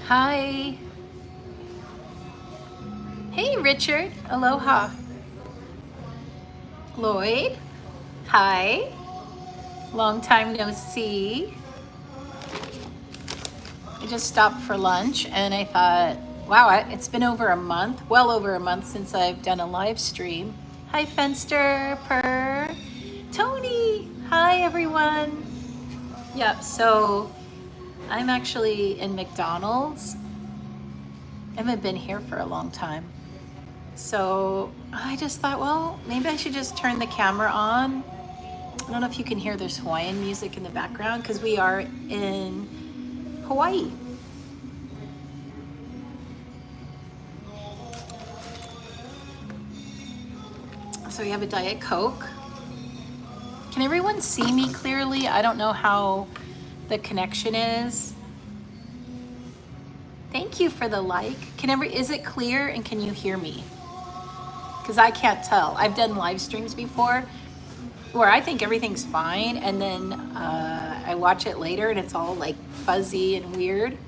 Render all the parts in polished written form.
Hi. Hey, Richard. Aloha. Lloyd. Hi. Long time no see. I just stopped for lunch and I thought, wow, it's been over a month, well over a month since I've done a live stream. Hi, Fenster, Purr, Tony. Hi, everyone. Yep, so I'm actually in McDonald's. I haven't been here for a long time. So I just thought, well, maybe I should just turn the camera on. I don't know if you can hear there's Hawaiian music in the background because we are in Hawaii. So we have a Diet Coke. Can everyone see me clearly? I don't know how the connection is. Thank you for the like. Is it clear and can you hear me? Because I can't tell. I've done live streams before where I think everything's fine and then I watch it later and it's all like fuzzy and weird.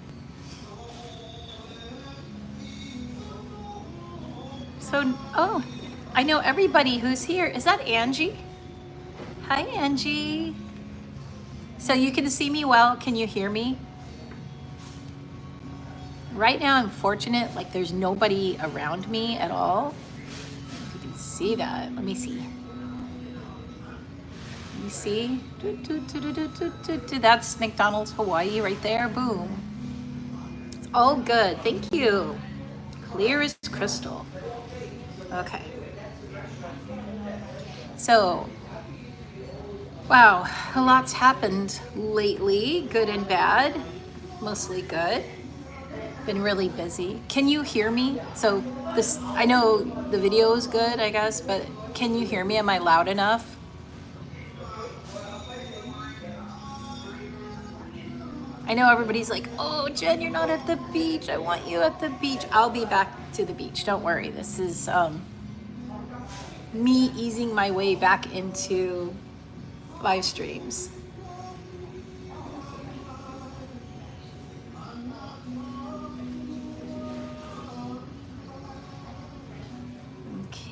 So, oh, I know everybody who's here. Is that Angie? Hi, Angie. So you can see me well. Can you hear me? Right now I'm fortunate, like there's nobody around me at all. If you can see that, let me see. Let me see. That's McDonald's Hawaii right there, boom. It's all good, thank you. Clear as crystal. Okay. So, wow, a lot's happened lately, good and bad, mostly good. Been really busy. Can you hear me? So this, I know the video is good, I guess, but can you hear me? Am I loud enough? I know everybody's like, oh, Jen, you're not at the beach. I want you at the beach. I'll be back to the beach. Don't worry. This is me easing my way back into live streams.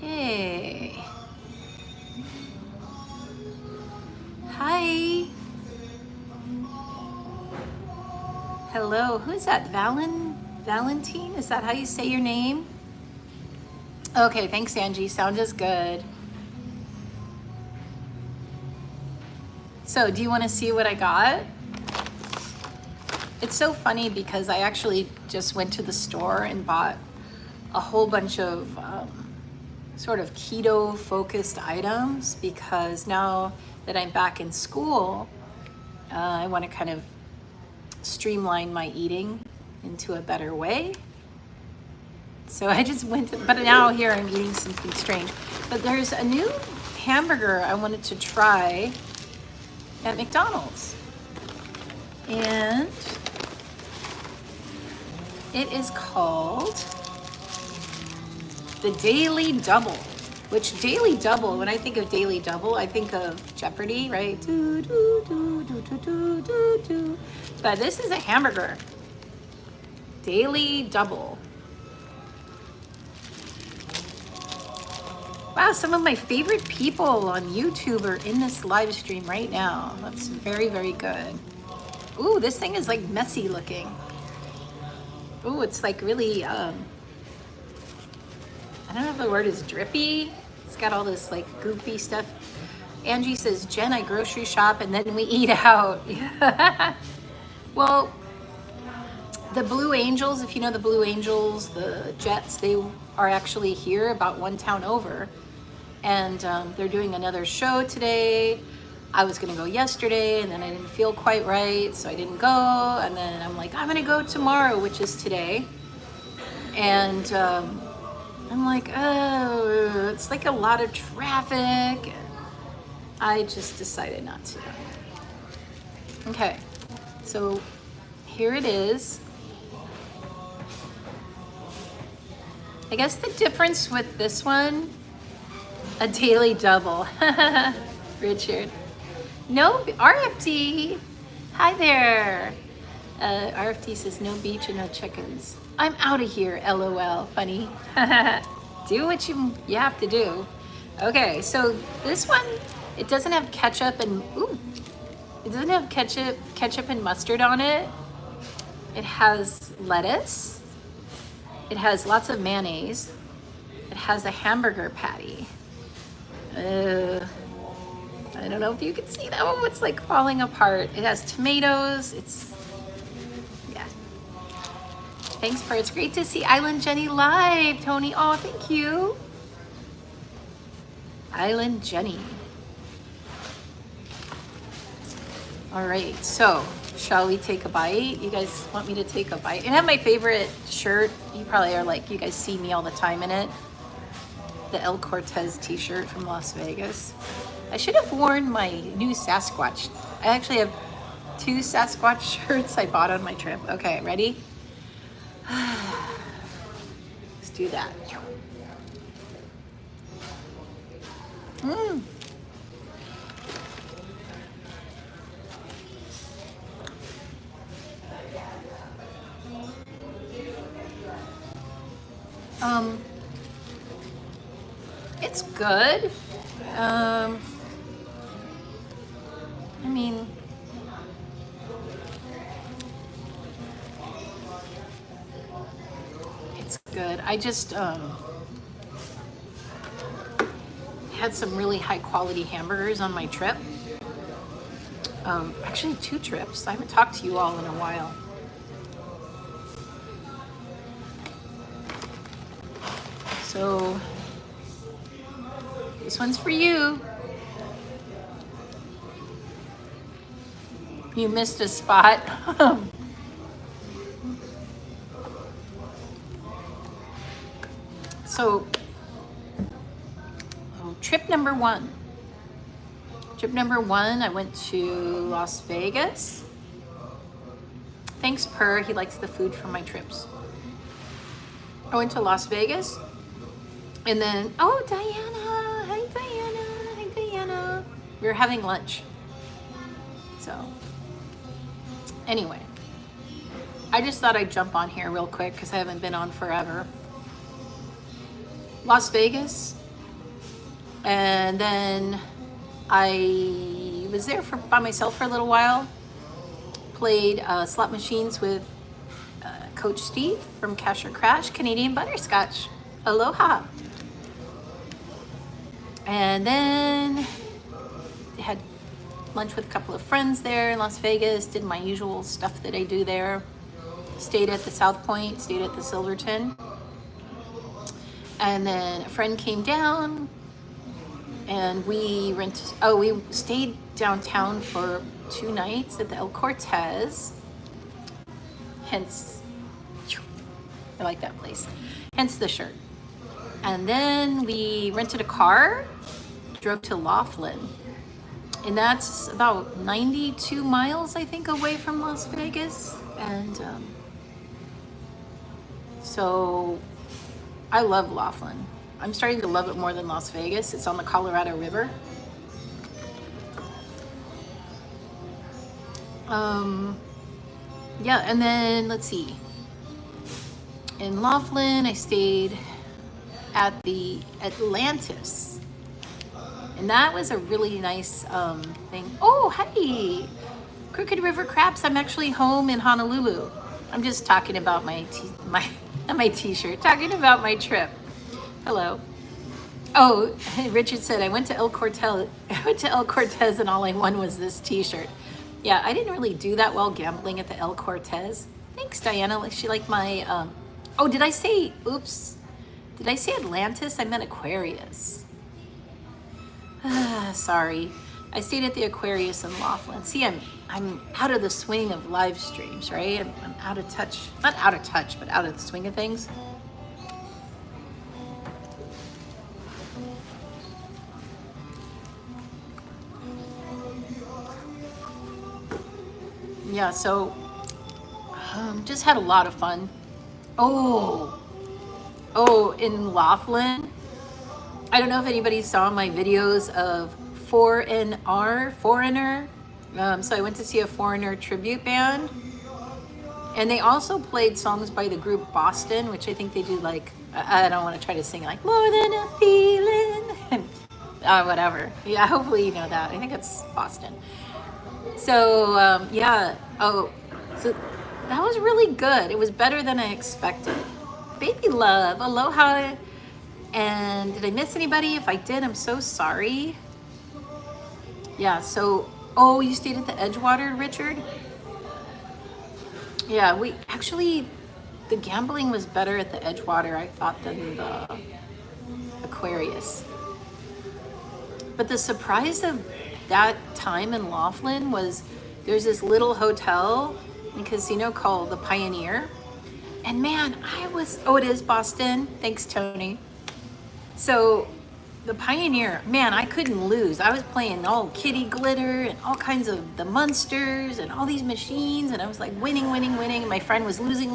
Okay. Hi. Hello. Who's that? Valentine? Is that how you say your name? Okay, thanks, Angie. Sound is good. So, do you want to see what I got? It's so funny because I actually just went to the store and bought a whole bunch of sort of keto focused items because now that I'm back in school, I want to kind of streamline my eating into a better way. So I just went to, but now here I'm eating something strange. But there's a new hamburger I wanted to try at McDonald's. And it is called the Daily Double, which Daily Double, when I think of Daily Double, I think of Jeopardy, right? Do, do, do, do, do, do, do, do. But this is a hamburger. Daily Double. Wow, some of my favorite people on YouTube are in this live stream right now. That's very, very good. Ooh, this thing is like messy looking. Ooh, it's like really, I don't know if the word is drippy. It's got all this like goopy stuff. Angie says, Jen, I grocery shop and then we eat out. Well, the Blue Angels, if you know the Blue Angels, the Jets, they are actually here about one town over. and they're doing another show today. I was gonna go yesterday, and then I didn't feel quite right, so I didn't go. And then I'm like, I'm gonna go tomorrow, which is today. And I'm like, oh, it's like a lot of traffic. I just decided not to. Okay, so here it is. I guess the difference with this one, a daily double. Richard. No, RFT. Hi there. RFT says no beach and no chickens. I'm out of here, LOL. Funny. Do what you have to do. Okay, so this one, it doesn't have ketchup and it doesn't have ketchup and mustard on it. It has lettuce. It has lots of mayonnaise. It has a hamburger patty. I don't know if you can see that. Oh, it's like falling apart. It has tomatoes. Yeah. Thanks, Per. It's great to see Island Jenny live, Tony. Oh, thank you. Island Jenny. All right, so shall we take a bite? You guys want me to take a bite? And I have my favorite shirt. You probably are like, you guys see me all the time in it. The El Cortez t-shirt from Las Vegas. I should have worn my new Sasquatch. I actually have 2 Sasquatch shirts I bought on my trip. Okay, ready? Let's do that. Mmm. It's good. I mean, it's good. I just had some really high quality hamburgers on my trip. Actually 2 trips. I haven't talked to you all in a while. So this one's for you. You missed a spot. So, trip number 1. Trip number 1, I went to Las Vegas. Thanks, Per. He likes the food from my trips. I went to Las Vegas. And then, oh, Diana. Hi, Diana. Hi, Diana. We were having lunch. So, anyway. I just thought I'd jump on here real quick because I haven't been on forever. Las Vegas. And then I was there by myself for a little while. Played slot machines with Coach Steve from Cash or Crash, Canadian Butterscotch. Aloha. And then had lunch with a couple of friends there in Las Vegas, did my usual stuff that I do there. Stayed at the South Point, stayed at the Silverton. And then a friend came down and we stayed downtown for 2 nights at the El Cortez. Hence, I like that place. Hence the shirt. And then we rented a car, drove to Laughlin. And that's about 92 miles, I think, away from Las Vegas. And so I love Laughlin. I'm starting to love it more than Las Vegas. It's on the Colorado River. Yeah, and then let's see. In Laughlin, I stayed at the Atlantis. And that was a really nice thing. Oh, hey! Crooked River Craps, I'm actually home in Honolulu. I'm just talking about my t-shirt, talking about my trip. Hello. Oh, Richard said, I went to El Cortez and all I won was this t-shirt. Yeah, I didn't really do that well gambling at the El Cortez. Thanks, Diana. She liked my, oh, did I say, oops. Did I say Atlantis? I meant Aquarius. Sorry. I stayed at the Aquarius in Laughlin. See, I'm out of the swing of live streams, right? I'm out of touch. Not out of touch, but out of the swing of things. Yeah, so just had a lot of fun. Oh, in Laughlin. I don't know if anybody saw my videos of Foreigner. So I went to see a Foreigner tribute band. And they also played songs by the group Boston, which I think they do like, I don't want to try to sing like More Than a Feeling. Whatever. Yeah, hopefully you know that. I think it's Boston. So, yeah. Oh, so that was really good. It was better than I expected. Baby love, aloha. And did I miss anybody? If I did, I'm so sorry. Yeah, so, oh, you stayed at the Edgewater, Richard? Yeah, we actually, the gambling was better at the Edgewater, I thought, than the Aquarius. But the surprise of that time in Laughlin was there's this little hotel and casino called the Pioneer. And man, it is Boston. Thanks, Tony. So the Pioneer, man, I couldn't lose. I was playing all kitty glitter and all kinds of the Munsters and all these machines. And I was like winning. And my friend was losing.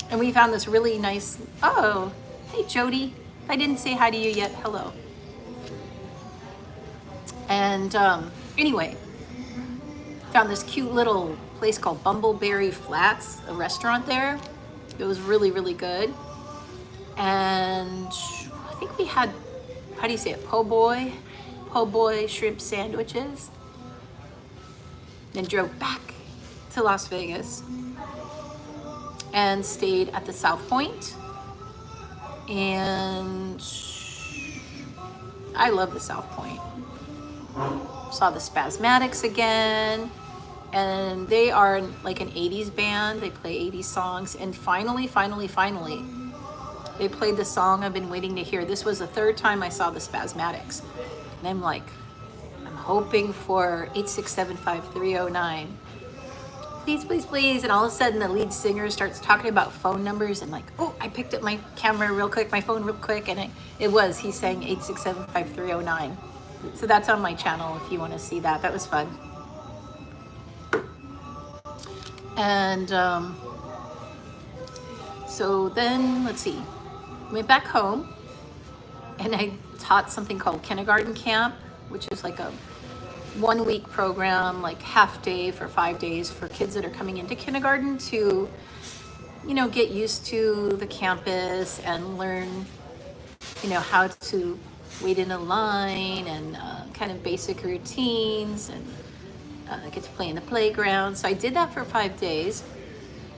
And we found this really nice, oh, hey, Jody. If I didn't say hi to you yet, hello. And anyway, found this cute little place called Bumbleberry Flats, a restaurant there. It was really, really good. And I think we had, how do you say it, po' boy shrimp sandwiches. Then drove back to Las Vegas and stayed at the South Point. And I love the South Point. Saw the Spasmatics again. And they are like an 80s band. They play 80s songs. And finally, they played the song I've been waiting to hear. This was the third time I saw the Spasmatics. And I'm like, I'm hoping for 8675309. Please. And all of a sudden the lead singer starts talking about phone numbers and like, oh, I picked up my camera real quick, my phone real quick. And he sang 8675309. So that's on my channel if you want to see that. That was fun. And so then, let's see, went back home and I taught something called kindergarten camp, which is like a 1 week program, like half day for 5 days for kids that are coming into kindergarten to, get used to the campus and learn, how to wait in a line and kind of basic routines and get to play in the playground. So I did that for 5 days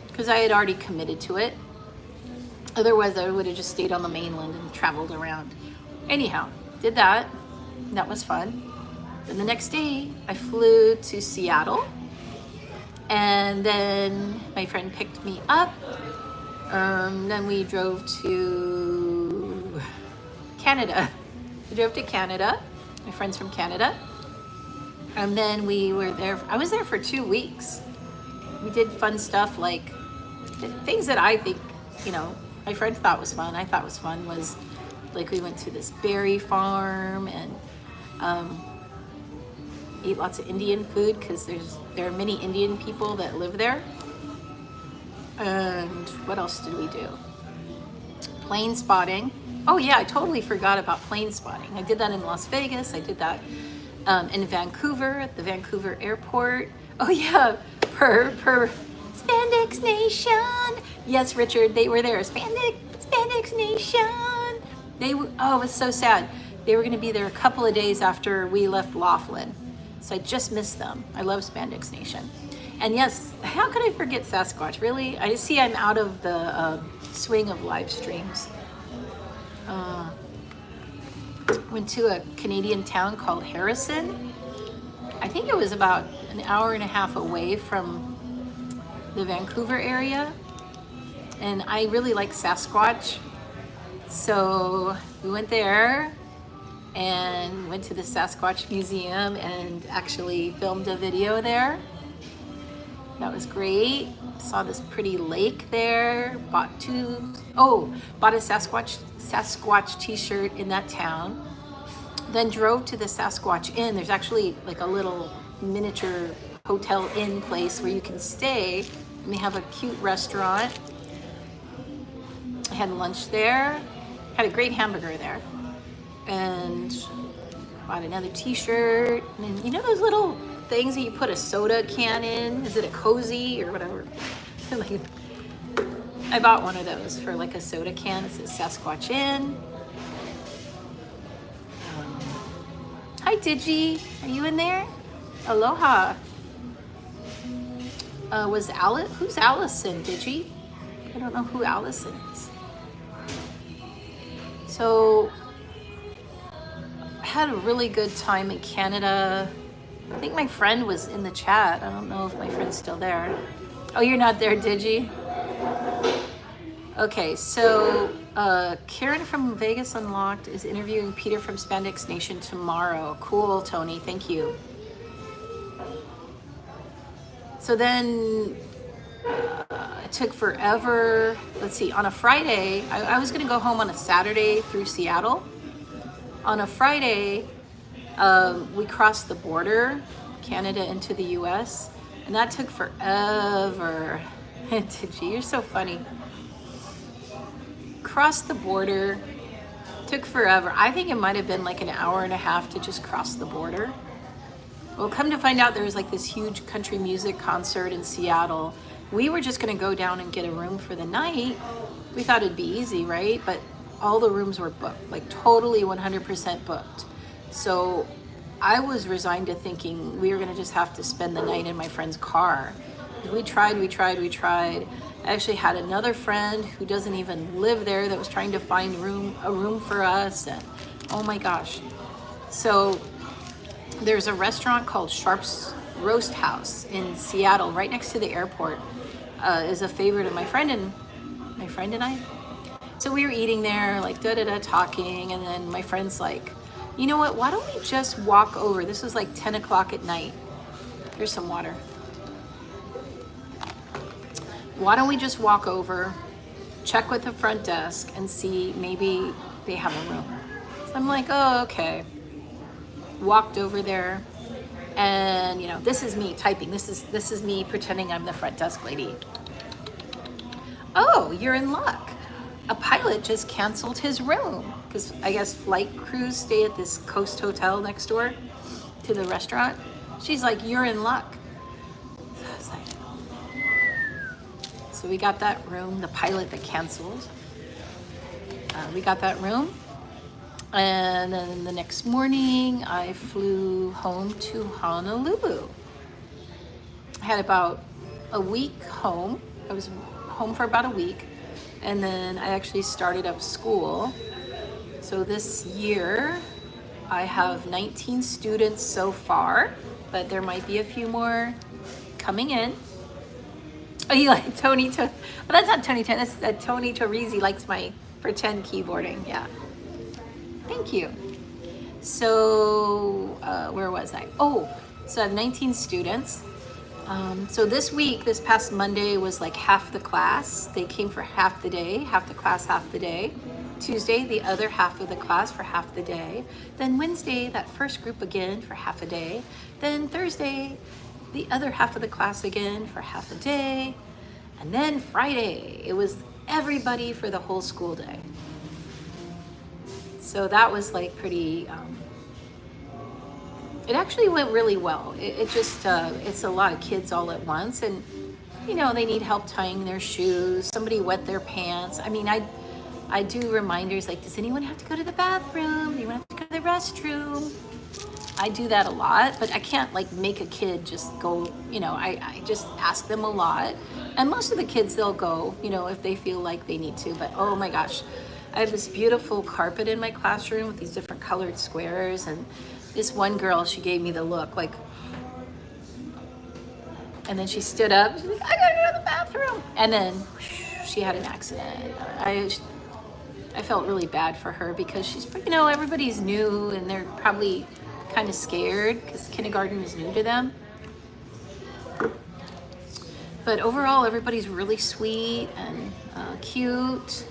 because I had already committed to it. Otherwise, I would have just stayed on the mainland and traveled around. Anyhow, did that. That was fun. Then the next day, I flew to Seattle. And then my friend picked me up. Then we drove to Canada. We drove to Canada. My friend's from Canada. And then we were there. I was there for 2 weeks. We did fun stuff like things that I think, my friend thought was fun. I thought was fun was like we went to this berry farm and ate lots of Indian food because there are many Indian people that live there. And what else did we do? Plane spotting. Oh yeah, I totally forgot about plane spotting. I did that in Las Vegas. I did that in Vancouver at the Vancouver airport. Oh yeah, per Spandex Nation. Yes, Richard, they were there. Spandex Nation. It was so sad. They were going to be there a couple of days after we left Laughlin. So I just missed them. I love Spandex Nation. And yes, how could I forget Sasquatch? Really? I see I'm out of the swing of live streams. Went to a Canadian town called Harrison. I think it was about an hour and a half away from the Vancouver area. And I really like Sasquatch. So we went there and went to the Sasquatch Museum and actually filmed a video there. That was great. Saw this pretty lake there. Bought a Sasquatch t-shirt in that town. Then drove to the Sasquatch Inn. There's actually like a little miniature hotel inn place where you can stay. And they have a cute restaurant. I had lunch there. Had a great hamburger there. And bought another t-shirt. And you know those little things that you put a soda can in? Is it a cozy or whatever? Like, I bought one of those for like a soda can. It says Sasquatch Inn. Hi Digi, are you in there? Aloha. Who's Allison, Digi? I don't know who Allison is. So, I had a really good time in Canada. I think my friend was in the chat. I don't know if my friend's still there. Oh, you're not there, Digi? Okay, so Karen from Vegas Unlocked is interviewing Peter from Spandex Nation tomorrow. Cool, Tony, thank you. So then it took forever. Let's see, on a Friday, I was gonna go home on a Saturday through Seattle. On a Friday, we crossed the border, Canada into the US, and that took forever. Gee, you're so funny. Crossed the border, took forever. I think it might have been like an hour and a half to just cross the border. Well, come to find out there was like this huge country music concert in Seattle. We were just gonna go down and get a room for the night. We thought it'd be easy, right? But all the rooms were booked, like totally 100% booked. So I was resigned to thinking we were gonna just have to spend the night in my friend's car. We tried. I actually had another friend who doesn't even live there that was trying to find a room for us, and oh my gosh. So there's a restaurant called Sharp's Roast House in Seattle, right next to the airport. Is a favorite of my friend and I. So we were eating there, like talking, and then my friend's like, you know what, why don't we just walk over? This was like 10 o'clock at night. Here's some water. Why don't we just walk over, check with the front desk, and see maybe they have a room. So I'm like, oh, okay. Walked over there, and you know, this is me typing. This is me pretending I'm the front desk lady. Oh, you're in luck. A pilot just canceled his room because I guess flight crews stay at this Coast Hotel next door to the restaurant. She's like, you're in luck. So I was like, so we got that room, the pilot that canceled. We got that room. And then the next morning, I flew home to Honolulu. I had about a week home. I was home for about a week. And then I actually started up school. So this year, I have 19 students so far, but there might be a few more coming in. Oh, you like Tony? Well, that's not Tony. That's Tony Torrisi likes my pretend keyboarding. Yeah. Thank you. So, where was I? Oh, so I have 19 students. So this past Monday was like half the class. They came for half the day, half the class, half the day. Tuesday, the other half of the class for half the day. Then Wednesday, that first group again for half a day. Then Thursday, the other half of the class again for half a day. And then Friday, it was everybody for the whole school day. So that was like pretty, it actually went really well. It just, it's a lot of kids all at once, and you know, they need help tying their shoes. Somebody wet their pants. I mean, I do reminders like, does anyone have to go to the bathroom? Anyone have to go to the restroom? I do that a lot, but I can't like make a kid just go, you know, I just ask them a lot. And most of the kids, they'll go, you know, if they feel like they need to, but oh my gosh. I have this beautiful carpet in my classroom with these different colored squares, and this one girl, she gave me the look like, and then she stood up, she's like, I gotta go to the bathroom. And then she had an accident. I felt really bad for her because she's, everybody's new and they're probably kind of scared because kindergarten is new to them. But overall, everybody's really sweet and cute.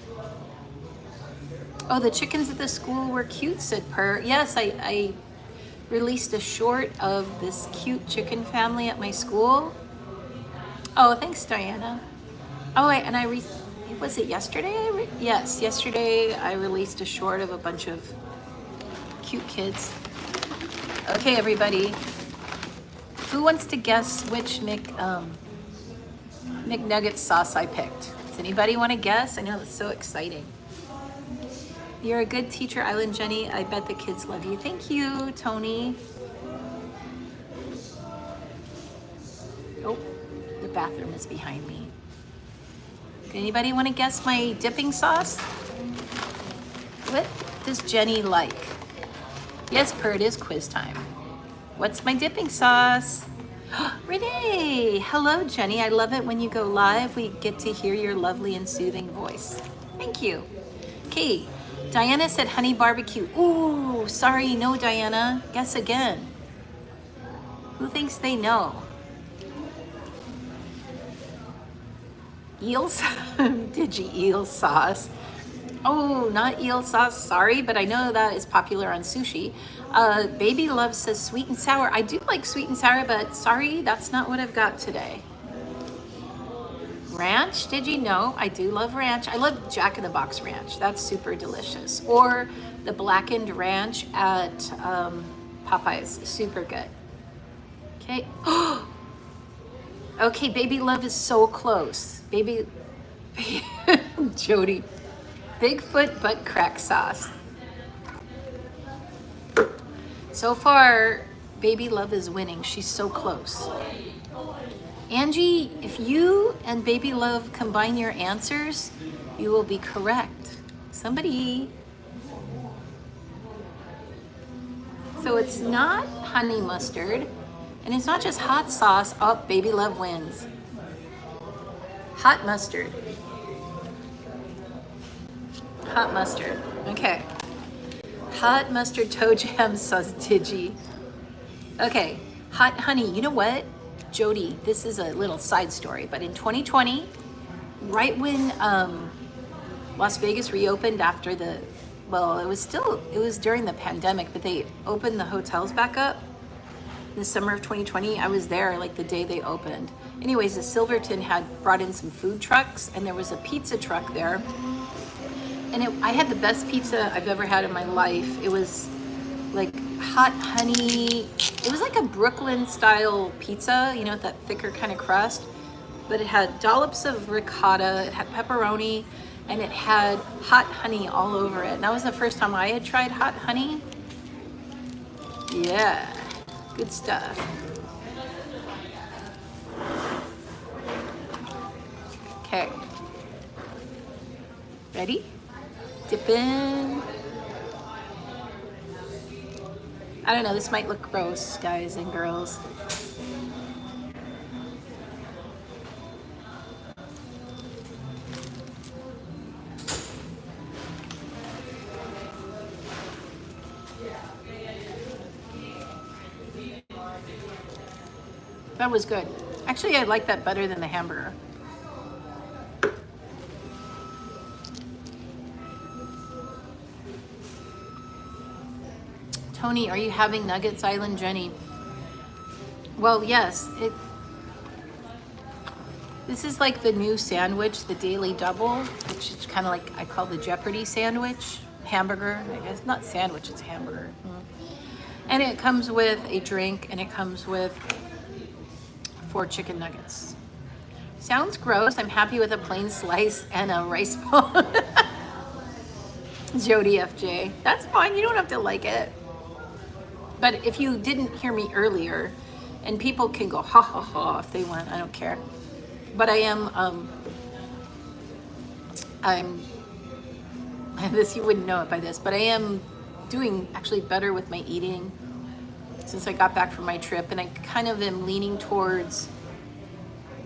Oh, the chickens at the school were cute, said Purr. Yes, I released a short of this cute chicken family at my school. Oh, thanks, Diana. Oh, was it yesterday? Yes, yesterday I released a short of a bunch of cute kids. Okay, everybody. Who wants to guess which McNugget sauce I picked? Does anybody want to guess? I know it's so exciting. You're a good teacher, Island Jenny. I bet the kids love you. Thank you, Tony. Oh, the bathroom is behind me. Anybody want to guess my dipping sauce? What does Jenny like? Yes, Per, it is quiz time. What's my dipping sauce? Renee! Hello, Jenny. I love it when you go live. We get to hear your lovely and soothing voice. Thank you. Okay, Diana said honey barbecue. Ooh, sorry, no, Diana. Guess again. Who thinks they know? Eels? Digi eel sauce. Oh, not eel sauce, sorry, but I know that is popular on sushi. Baby Love says sweet and sour. I do like sweet and sour, but sorry, that's not what I've got today. Ranch, did you know? I do love ranch. I love Jack in the Box ranch. That's super delicious. Or the blackened ranch at Popeyes, super good. Okay. Okay, Baby Love is so close. Jody. Bigfoot butt crack sauce. So far, Baby Love is winning. She's so close. Angie, if you and Baby Love combine your answers, you will be correct. Somebody. So it's not honey mustard, and it's not just hot sauce. Oh, Baby Love wins. Hot mustard. Hot mustard. Okay. Hot mustard toe jam sauce, Digi. Okay. Hot honey. You know what? Jody, this is a little side story, but in 2020, right when Las Vegas reopened after it was during the pandemic, but they opened the hotels back up in the summer of 2020. I was there like the day they opened. Anyways, the Silverton had brought in some food trucks, and there was a pizza truck there. And I had the best pizza I've ever had in my life. It was like hot honey. It was like a Brooklyn style pizza, that thicker kind of crust. But it had dollops of ricotta, it had pepperoni, and it had hot honey all over it. And that was the first time I had tried hot honey. Yeah, good stuff. Okay. Ready? Dip in. I don't know, this might look gross, guys and girls. That was good. Actually, I like that better than the hamburger. Tony, are you having nuggets, Island Jenny? Well, yes. This is like the new sandwich, the Daily Double, which is kind of like I call the Jeopardy sandwich. Hamburger, I guess. Not sandwich, it's hamburger. And it comes with a drink, and it comes with 4 chicken nuggets. Sounds gross. I'm happy with a plain slice and a rice ball. Jody FJ. That's fine. You don't have to like it. But if you didn't hear me earlier, and people can go ha ha ha if they want, I don't care. But I am, this you wouldn't know it by this, but I am doing actually better with my eating since I got back from my trip, and I kind of am leaning towards,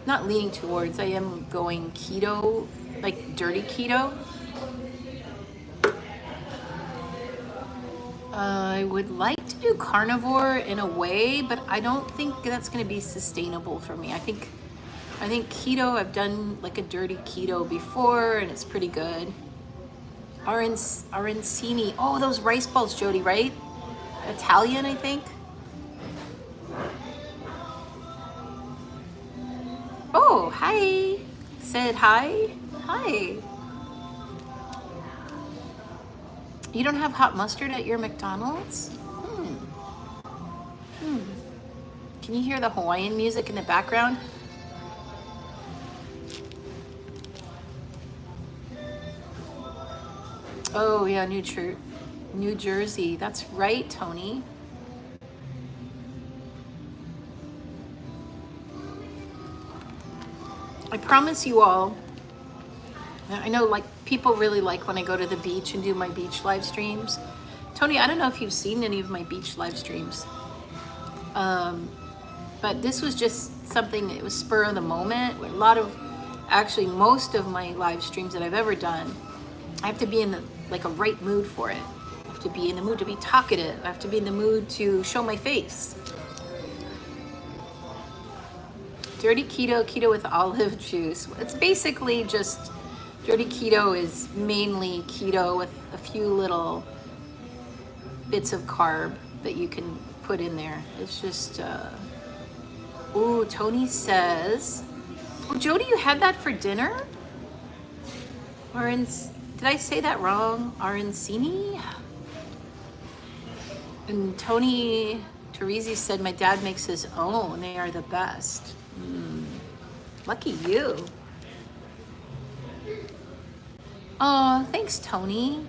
not leaning towards, I am going keto, like dirty keto. I would like to do carnivore in a way, but I don't think that's going to be sustainable for me. I think keto, I've done like a dirty keto before and it's pretty good. Arancini. Oh, those rice balls, Jody, right? Italian, I think. Oh, hi. Said hi. Hi. You don't have hot mustard at your McDonald's? Can you hear the Hawaiian music in the background? Oh yeah, New Jersey. That's right, Tony. I promise you all, I know like people really like when I go to the beach and do my beach live streams. Tony, I don't know if you've seen any of my beach live streams. But this was just something, it was spur of the moment. Actually most of my live streams that I've ever done, I have to be in a right mood for it. I have to be in the mood to be talkative. I have to be in the mood to show my face. Dirty keto with olive juice. It's basically just, dirty keto is mainly keto with a few little bits of carb that you can put in there. It's just, ooh, Tony says, oh, Jody, you had that for dinner? Did I say that wrong? Arancini? And Tony Teresi said, my dad makes his own. They are the best. Lucky you. Oh, thanks, Tony.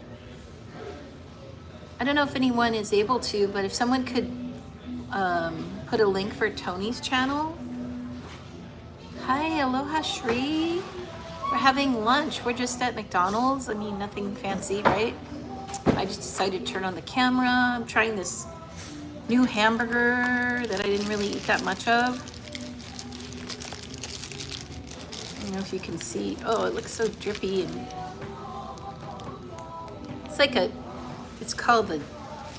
I don't know if anyone is able to, but if someone could put a link for Tony's channel. Hi, aloha, Shri. We're having lunch. We're just at McDonald's. I mean, nothing fancy, right? I just decided to turn on the camera. I'm trying this new hamburger that I didn't really eat that much of. I don't know if you can see. Oh, it looks so drippy. And it's called the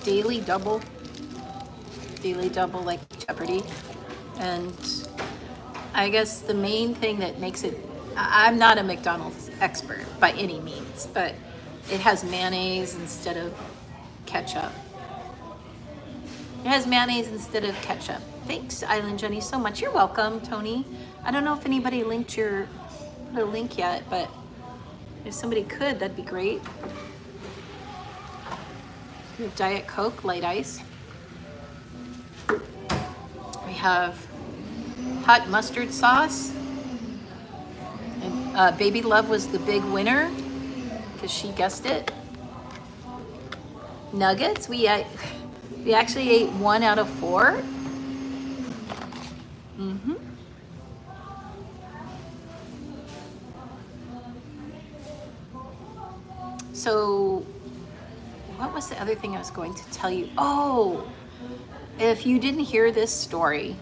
Daily Double. Daily Double, like Jeopardy. And I guess the main thing that makes it, I'm not a McDonald's expert by any means, but it has mayonnaise instead of ketchup. It has mayonnaise instead of ketchup. Thanks, Island Jenny, so much. You're welcome, Tony. I don't know if anybody put a link yet, but if somebody could, that'd be great. We have Diet Coke, light ice. We have hot mustard sauce. And Baby Love was the big winner because she guessed it. Nuggets, we actually ate 1 out of 4. So what was the other thing I was going to tell you? Oh, if you didn't hear this story.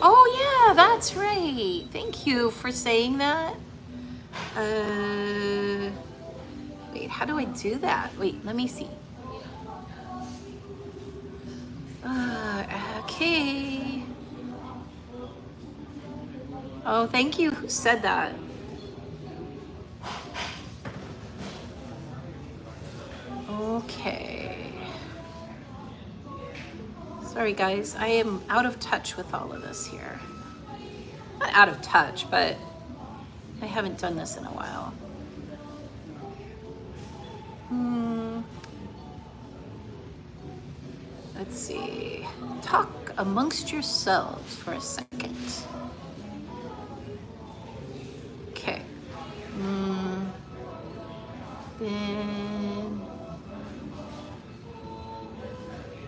Oh yeah, that's right. Thank you for saying that. Wait, how do I do that? Wait, let me see. Okay. Oh, thank you who said that. Okay. Sorry guys, I am out of touch with all of this here. Not out of touch, but I haven't done this in a while. Let's see. Talk amongst yourselves for a second. Okay. Then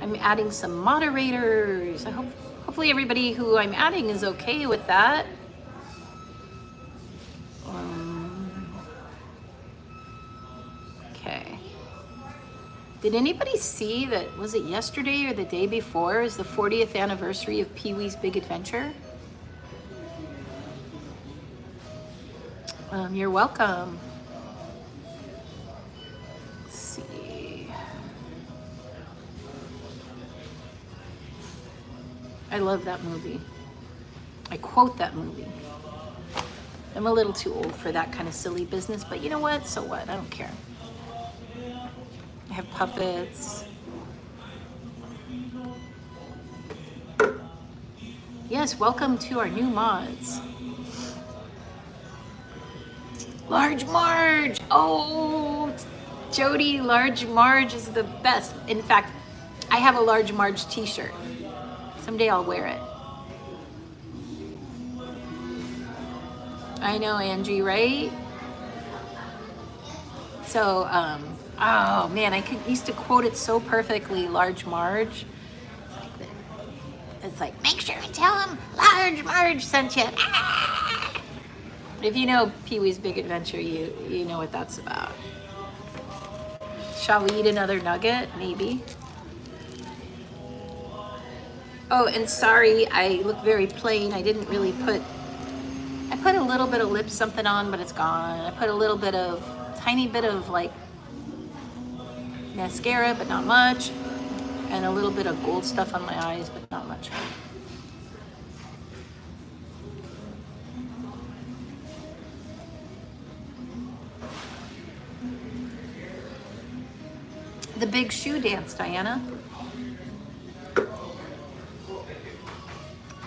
I'm adding some moderators. Hopefully everybody who I'm adding is okay with that. Okay. Did anybody see that, was it yesterday or the day before, is the 40th anniversary of Pee-wee's Big Adventure? You're welcome. Let's see. I love that movie. I quote that movie. I'm a little too old for that kind of silly business, but you know what? So what? I don't care. I have puppets. Yes, welcome to our new mods. Large Marge! Oh, Jody, Large Marge is the best. In fact, I have a Large Marge t-shirt. Someday I'll wear it. I know, Angie, right? So, oh man, used to quote it so perfectly, Large Marge. It's like, make sure and tell him Large Marge sent you. Ah! If you know Pee-wee's Big Adventure, you know what that's about. Shall we eat another nugget? Maybe. Oh, and sorry, I look very plain. I didn't really I put a little bit of lip something on, but it's gone. I put a little bit of, tiny bit of like mascara, but not much. And a little bit of gold stuff on my eyes, but not much. The big shoe dance, Diana.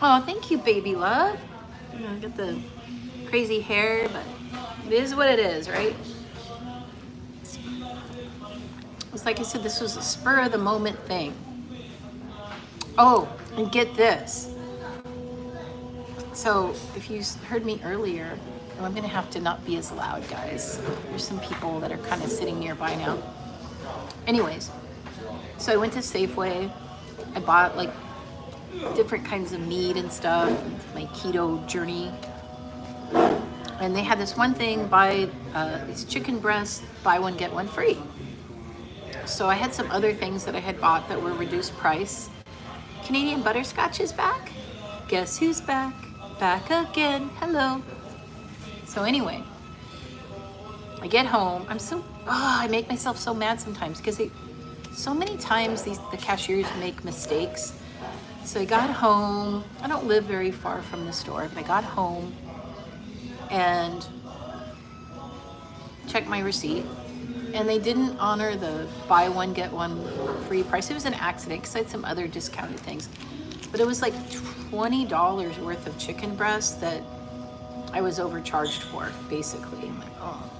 Oh, thank you, baby love. You know, get the crazy hair, but it is what it is, right? It's like I said, this was a spur of the moment thing. Oh, and get this. So if you heard me earlier, I'm gonna have to not be as loud, guys. There's some people that are kind of sitting nearby now. Anyways, so I went to Safeway. I bought like different kinds of meat and stuff, my keto journey. And they had this one thing, buy these chicken breasts, buy one, get one free. So I had some other things that I had bought that were reduced price. Canadian butterscotch is back. Guess who's back? Back again. Hello. So anyway, I get home. I make myself so mad sometimes because so many times the cashiers make mistakes. So I got home. I don't live very far from the store, but I got home and checked my receipt. And they didn't honor the buy one, get one free price. It was an accident because I had some other discounted things. But it was like $20 worth of chicken breast that I was overcharged for, basically. I'm like, oh.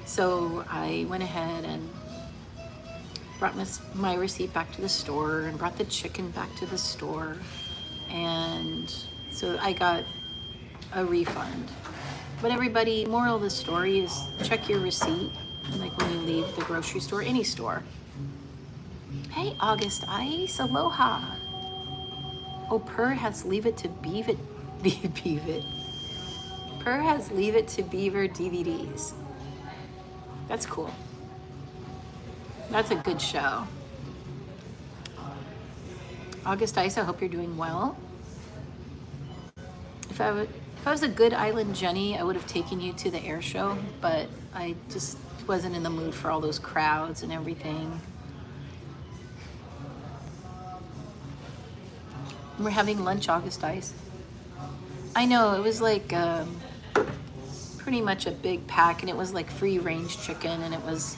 So I went ahead and brought my receipt back to the store and brought the chicken back to the store. And so I got a refund. But everybody, moral of the story is check your receipt, like when you leave the grocery store, any store. Hey, August Ice, aloha. Oh, Purr has Leave It to Beaver, Purr has Leave It to Beaver DVDs. That's cool. That's a good show. August Ice, I hope you're doing well. If I was a good Island Jenny, I would have taken you to the air show, but I just wasn't in the mood for all those crowds and everything. We're having lunch, August Ice. I know, it was like pretty much a big pack, and it was like free range chicken, and it was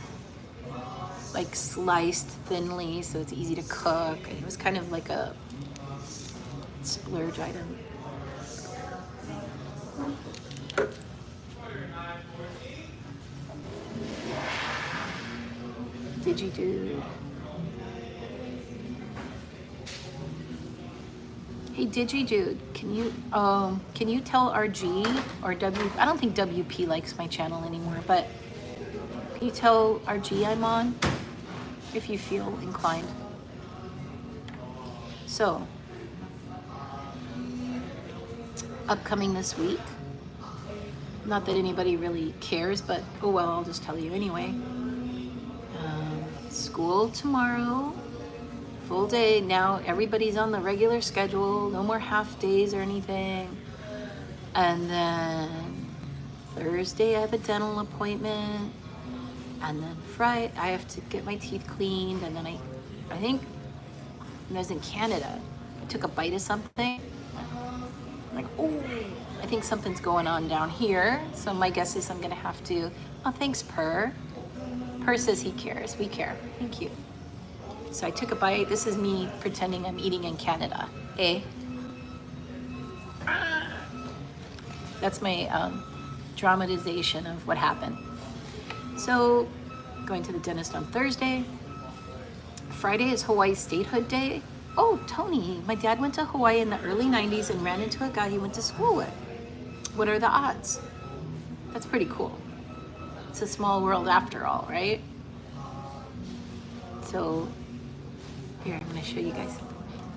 like sliced thinly, so it's easy to cook. And it was kind of like a splurge item. Digidude. Hey Digidude, can you tell RG or W? I don't think WP likes my channel anymore, but can you tell RG I'm on if you feel inclined? So, upcoming this week. Not that anybody really cares, but oh well, I'll just tell you anyway. School tomorrow, full day. Now everybody's on the regular schedule, no more half days or anything. And then Thursday I have a dental appointment. And then Friday I have to get my teeth cleaned. And then I think when I was in Canada, took a bite of something. I'm like, oh, I think something's going on down here. So my guess is I'm gonna have to, oh, thanks, Purr. Purr says he cares. We care. Thank you. So I took a bite. This is me pretending I'm eating in Canada. Eh? That's my dramatization of what happened. So, going to the dentist on Thursday. Friday is Hawaii Statehood Day. Oh, Tony, my dad went to Hawaii in the early 90s and ran into a guy he went to school with. What are the odds? That's pretty cool. It's a small world after all, right? So, here, I'm gonna show you guys.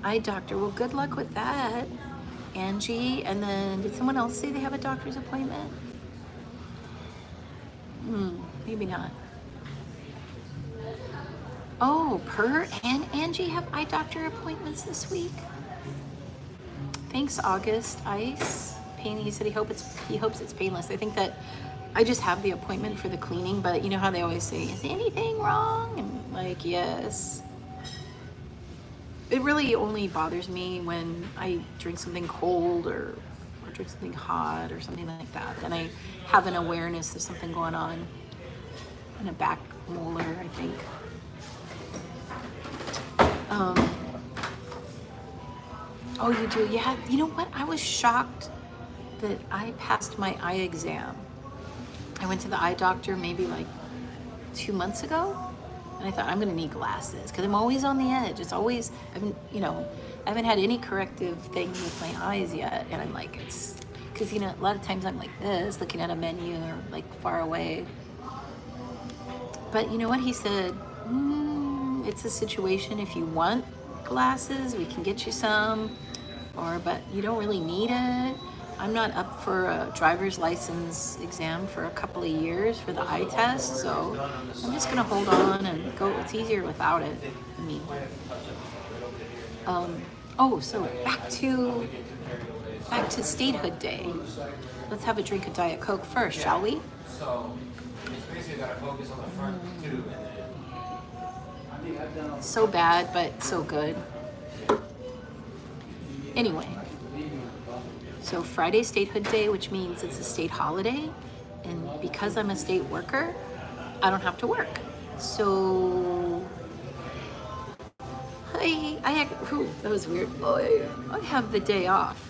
Eye doctor, well, good luck with that. Angie, and then did someone else say they have a doctor's appointment? Maybe not. Oh, Per and Angie have eye doctor appointments this week. Thanks, August. Ice. Pain. He said he hopes it's painless. I think that I just have the appointment for the cleaning, but you know how they always say, is anything wrong? And like, yes. It really only bothers me when I drink something cold or drink something hot or something like that. Then I have an awareness of something going on in a back molar, I think. Oh, you do? Yeah. You know what? I was shocked that I passed my eye exam. I went to the eye doctor maybe like 2 months ago, and I thought I'm gonna need glasses because I'm always on the edge. It's always, I haven't had any corrective thing with my eyes yet, and I'm like, it's because a lot of times I'm like this, looking at a menu or like far away. But you know what he said? It's a situation. If you want glasses, we can get you some, but you don't really need it. I'm not up for a driver's license exam for a couple of years for the eye test, so I'm just gonna hold on and go. It's easier without it. I mean, so back to Statehood Day. Let's have a drink of Diet Coke first, shall we? So bad, but so good. Anyway, so Friday Statehood Day, which means it's a state holiday, and because I'm a state worker, I don't have to work. So that was weird. I have the day off.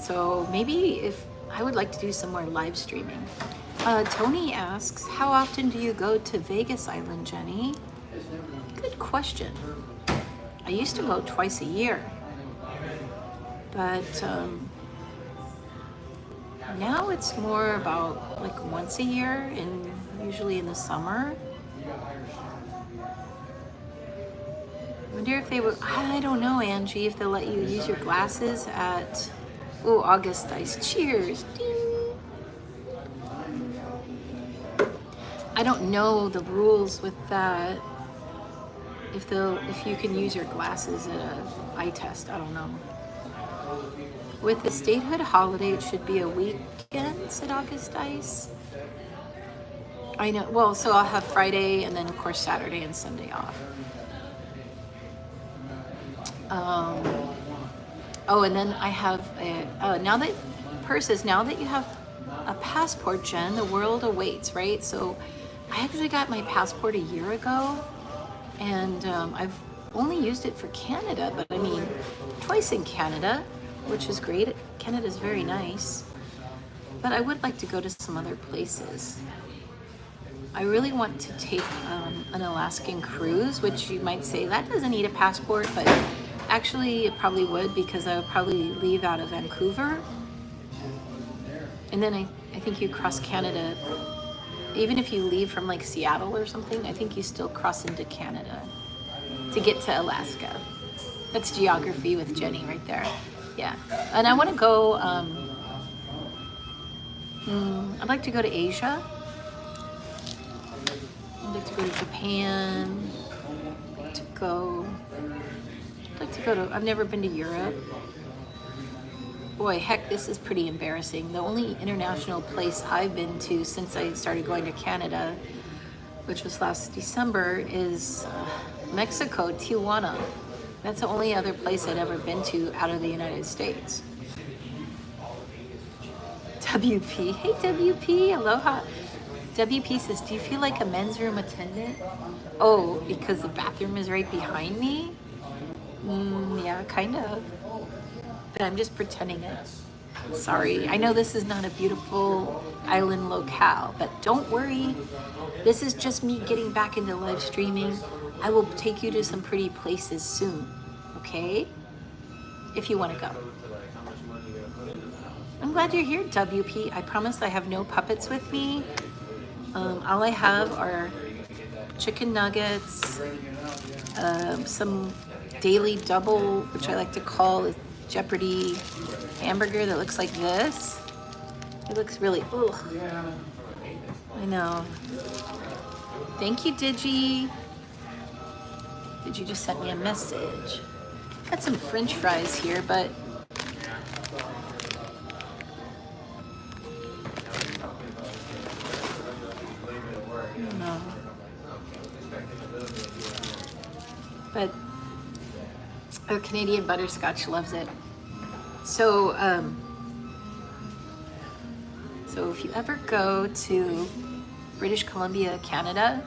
So maybe if I would like to do some more live streaming. Tony asks, how often do you go to Vegas Island, Jenny? Good question. I used to go twice a year, but now it's more about like once a year, and usually in the summer. I wonder if they would, I don't know, Angie, if they'll let you use your glasses at, August Ice. Cheers. Ding. I don't know the rules with that. If you can use your glasses at an eye test, I don't know. With the statehood holiday, it should be a weekend, said August Ice. I know. Well, so I'll have Friday and then of course Saturday and Sunday off. And then I have now that you have a passport, Jen, the world awaits, right? So I actually got my passport a year ago, and I've only used it for Canada, but I mean, twice in Canada, which is great. Canada's very nice, but I would like to go to some other places. I really want to take an Alaskan cruise, which you might say that doesn't need a passport, but actually it probably would, because I would probably leave out of Vancouver, and then I think you cross Canada. Even if you leave from like Seattle or something, I think you still cross into Canada to get to Alaska. That's geography with Jenny right there. Yeah, and I want to go, I'd like to go to Asia. I'd like to go to Japan. I've never been to Europe. Boy, heck, this is pretty embarrassing. The only international place I've been to since I started going to Canada, which was last December, is Mexico, Tijuana. That's the only other place I'd ever been to out of the United States. WP. Hey, WP. Aloha. WP says, do you feel like a men's room attendant? Oh, because the bathroom is right behind me? Yeah, kind of. But I'm just pretending it. Sorry. I know this is not a beautiful island locale, but don't worry. This is just me getting back into live streaming. I will take you to some pretty places soon, okay? If you want to go. I'm glad you're here, WP. I promise I have no puppets with me. All I have are chicken nuggets, some daily double, which I like to call a Jeopardy hamburger that looks like this. It looks really, ugh. I know. Thank you, Digi. Digi just sent me a message. Got some French fries here, but no. But our Canadian butterscotch loves it. So, so if you ever go to British Columbia, Canada,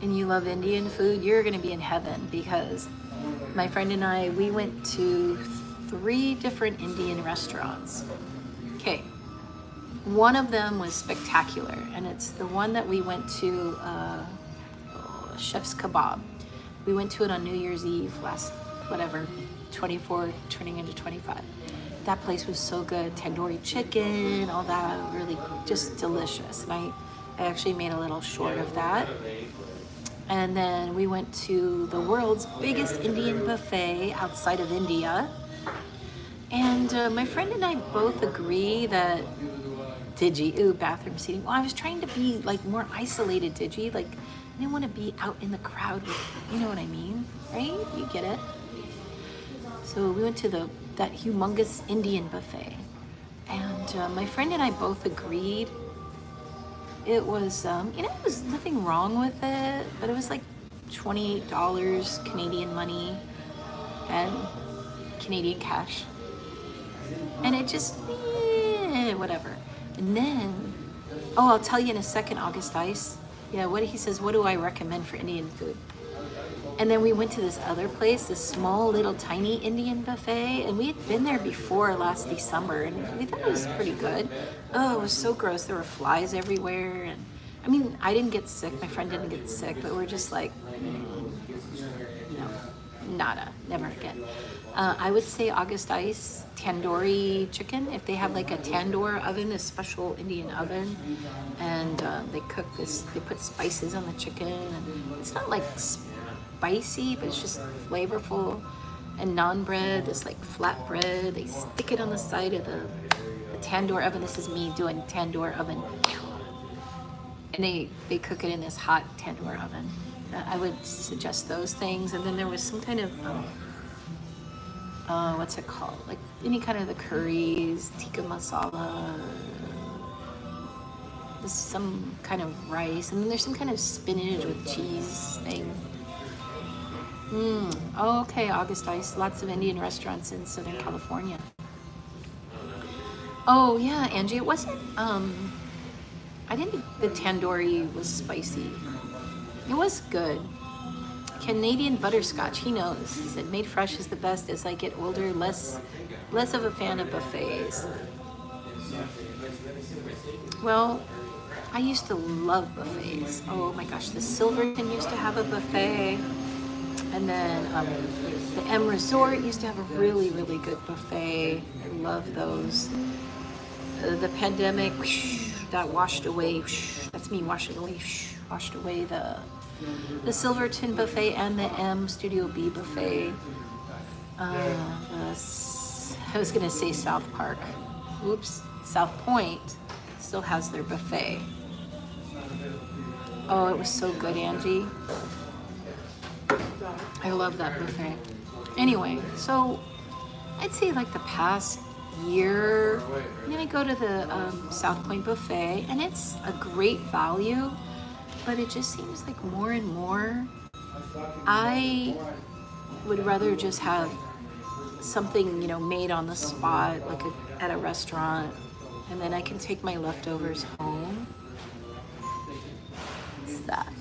and you love Indian food, you're gonna be in heaven, because my friend and I, we went to 3 different Indian restaurants. Okay, one of them was spectacular, and it's the one that we went to, Chef's Kebab. We went to it on New Year's Eve last, 24, turning into 25. That place was so good. Tandoori chicken, all that, really just delicious. And I actually made a little short of that. And then we went to the world's biggest Indian buffet outside of India. And my friend and I both agree that bathroom seating. Well, I was trying to be like more isolated, Like, I didn't want to be out in the crowd with, you know what I mean, right? You get it. So we went to that humongous Indian buffet. And my friend and I both agreed it was, there was nothing wrong with it, but it was like $28 Canadian money and Canadian cash. And it just, whatever. And then, I'll tell you in a second, August Ice. Yeah, he says, what do I recommend for Indian food? And then we went to this other place, this small little tiny Indian buffet, and we had been there before last December, and we thought it was pretty good. Oh, it was so gross. There were flies everywhere, and I mean, I didn't get sick, my friend didn't get sick, but we're just like, no, nada, never again. I would say August Ice, tandoori chicken, if they have like a tandoor oven, a special Indian oven, and they cook this, they put spices on the chicken, and it's not like spicy, but it's just flavorful. And naan bread, this like flat bread, they stick it on the side of the tandoor oven. This is me doing tandoor oven. And they cook it in this hot tandoor oven. I would suggest those things. And then there was some kind of, what's it called? Like any kind of the curries, tikka masala, there's some kind of rice, and then there's some kind of spinach with cheese thing. Okay, August Ice, lots of Indian restaurants in Southern California. Oh yeah, Angie, it wasn't, I didn't think the tandoori was spicy. It was good. Canadian butterscotch, he knows. He said made fresh is the best. As I get older, less of a fan of buffets. Well, I used to love buffets. Oh my gosh, the Silverton used to have a buffet. And then the M Resort used to have a really, really good buffet. I love those. The pandemic, that washed away. That's me washing away. Washed away the Silverton buffet and the M Studio B buffet. I was gonna say South Park. Oops, South Point still has their buffet. Oh, it was so good, Angie. I love that buffet. Anyway, so I'd say like the past year, I go to the South Point buffet, and it's a great value, but it just seems like more and more I would rather just have something, you know, made on the spot, like at a restaurant, and then I can take my leftovers home. What's that?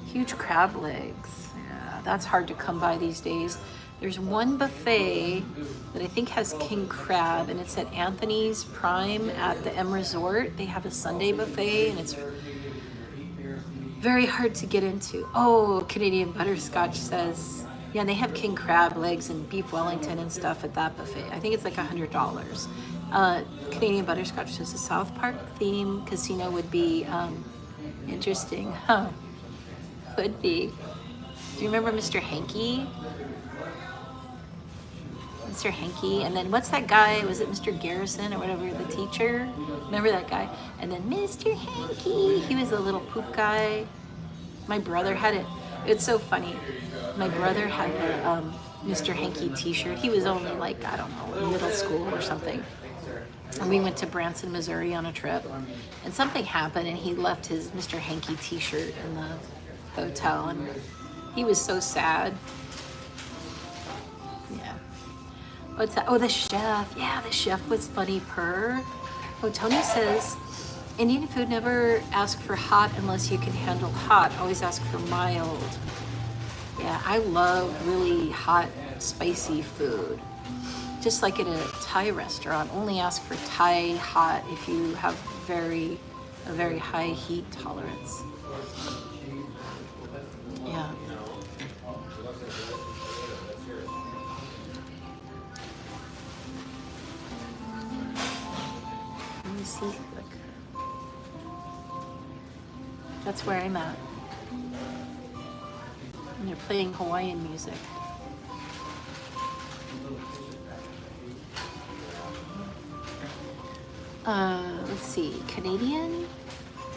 Huge crab legs. Yeah, that's hard to come by these days. There's one buffet that I think has king crab, and it's at Anthony's Prime at the M Resort. They have a Sunday buffet, and it's very hard to get into. Oh, Canadian Butterscotch says, yeah, they have king crab legs and beef Wellington and stuff at that buffet. I think it's like $100. Canadian Butterscotch says a South Park theme casino would be interesting. Huh. Could be. Do you remember Mr. Hanky? Mr. Hanky, and then what's that guy? Was it Mr. Garrison or whatever, the teacher? Remember that guy? And then Mr. Hanky, he was a little poop guy. My brother had it. It's so funny. My brother had a Mr. Hanky t-shirt. He was only like, I don't know, in middle school or something. And we went to Branson, Missouri on a trip, and something happened, and he left his Mr. Hanky t-shirt in the hotel, and he was so sad. Yeah. What's that? Oh, the chef. Yeah, the chef was funny, purr. Oh, Tony says, Indian food never ask for hot unless you can handle hot. Always ask for mild. Yeah, I love really hot, spicy food. Just like at a Thai restaurant, only ask for Thai hot if you have a very high heat tolerance. Yeah. Let me see. Look. That's where I'm at. And they're playing Hawaiian music. Let's see. Canadian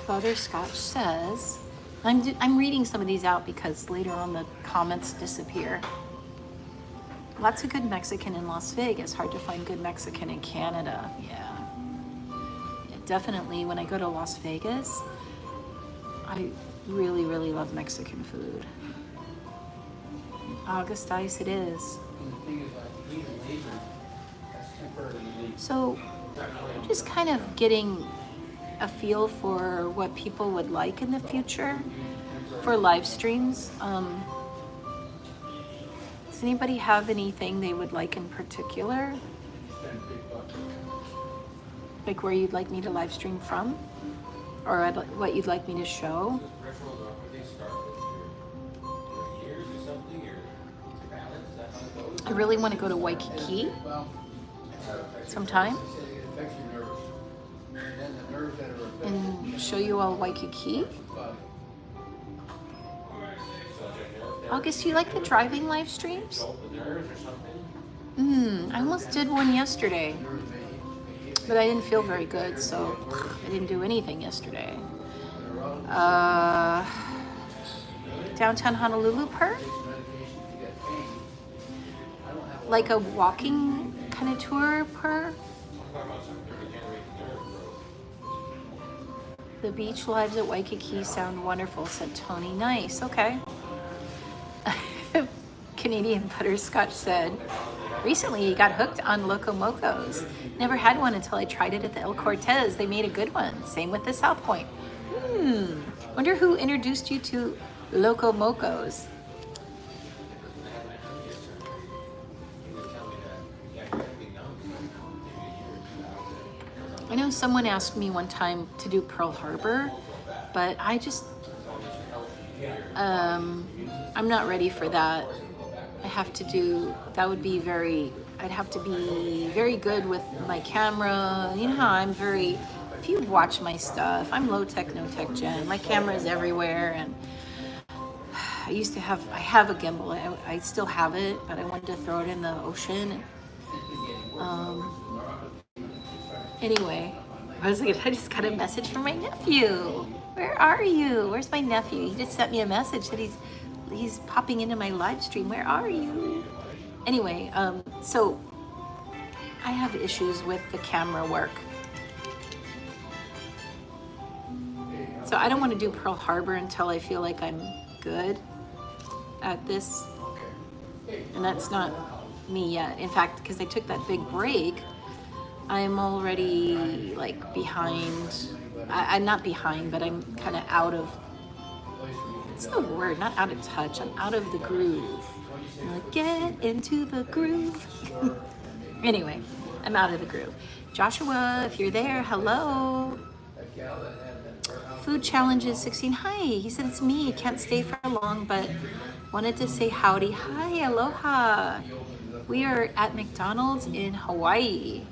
Butterscotch says, I'm reading some of these out because later on the comments disappear. Lots of good Mexican in Las Vegas. Hard to find good Mexican in Canada. Yeah, definitely. When I go to Las Vegas, I really, really love Mexican food. August Ice it is. So just kind of getting a feel for what people would like in the future for live streams. Does anybody have anything they would like in particular? Like where you'd like me to live stream from? Or what you'd like me to show? I really want to go to Waikiki sometime and show you all Waikiki. August, you like the driving live streams? I almost did one yesterday, but I didn't feel very good, so I didn't do anything yesterday. Downtown Honolulu, per? Like a walking kind of tour, per? The beach lives at Waikiki sound wonderful, said Tony. Nice, okay. Canadian Butterscotch said, recently he got hooked on Loco Mocos. Never had one until I tried it at the El Cortez. They made a good one. Same with the South Point. Wonder who introduced you to Loco Mocos. I know someone asked me one time to do Pearl Harbor, but I just, I'm not ready for that. I have to do, that would be I'd have to be very good with my camera. You know how I'm very, if you've watched my stuff, I'm low tech, no tech Jen. My camera is everywhere, and I have a gimbal. I still have it, but I wanted to throw it in the ocean. Anyway, I just got a message from my nephew. Where are you? Where's my nephew? He just sent me a message that he's popping into my live stream. Where are you? Anyway, so I have issues with the camera work. So I don't want to do Pearl Harbor until I feel like I'm good at this. And that's not me yet. In fact, because I took that big break, I'm already like behind. I'm not behind, but I'm kind of out of, what's the word? Not out of touch. I'm out of the groove. I'm like, get into the groove. Anyway, I'm out of the groove. Joshua, if you're there, hello. Food Challenges 16. Hi, he said it's me. Can't stay for long, but wanted to say howdy. Hi, aloha. We are at McDonald's in Hawaii.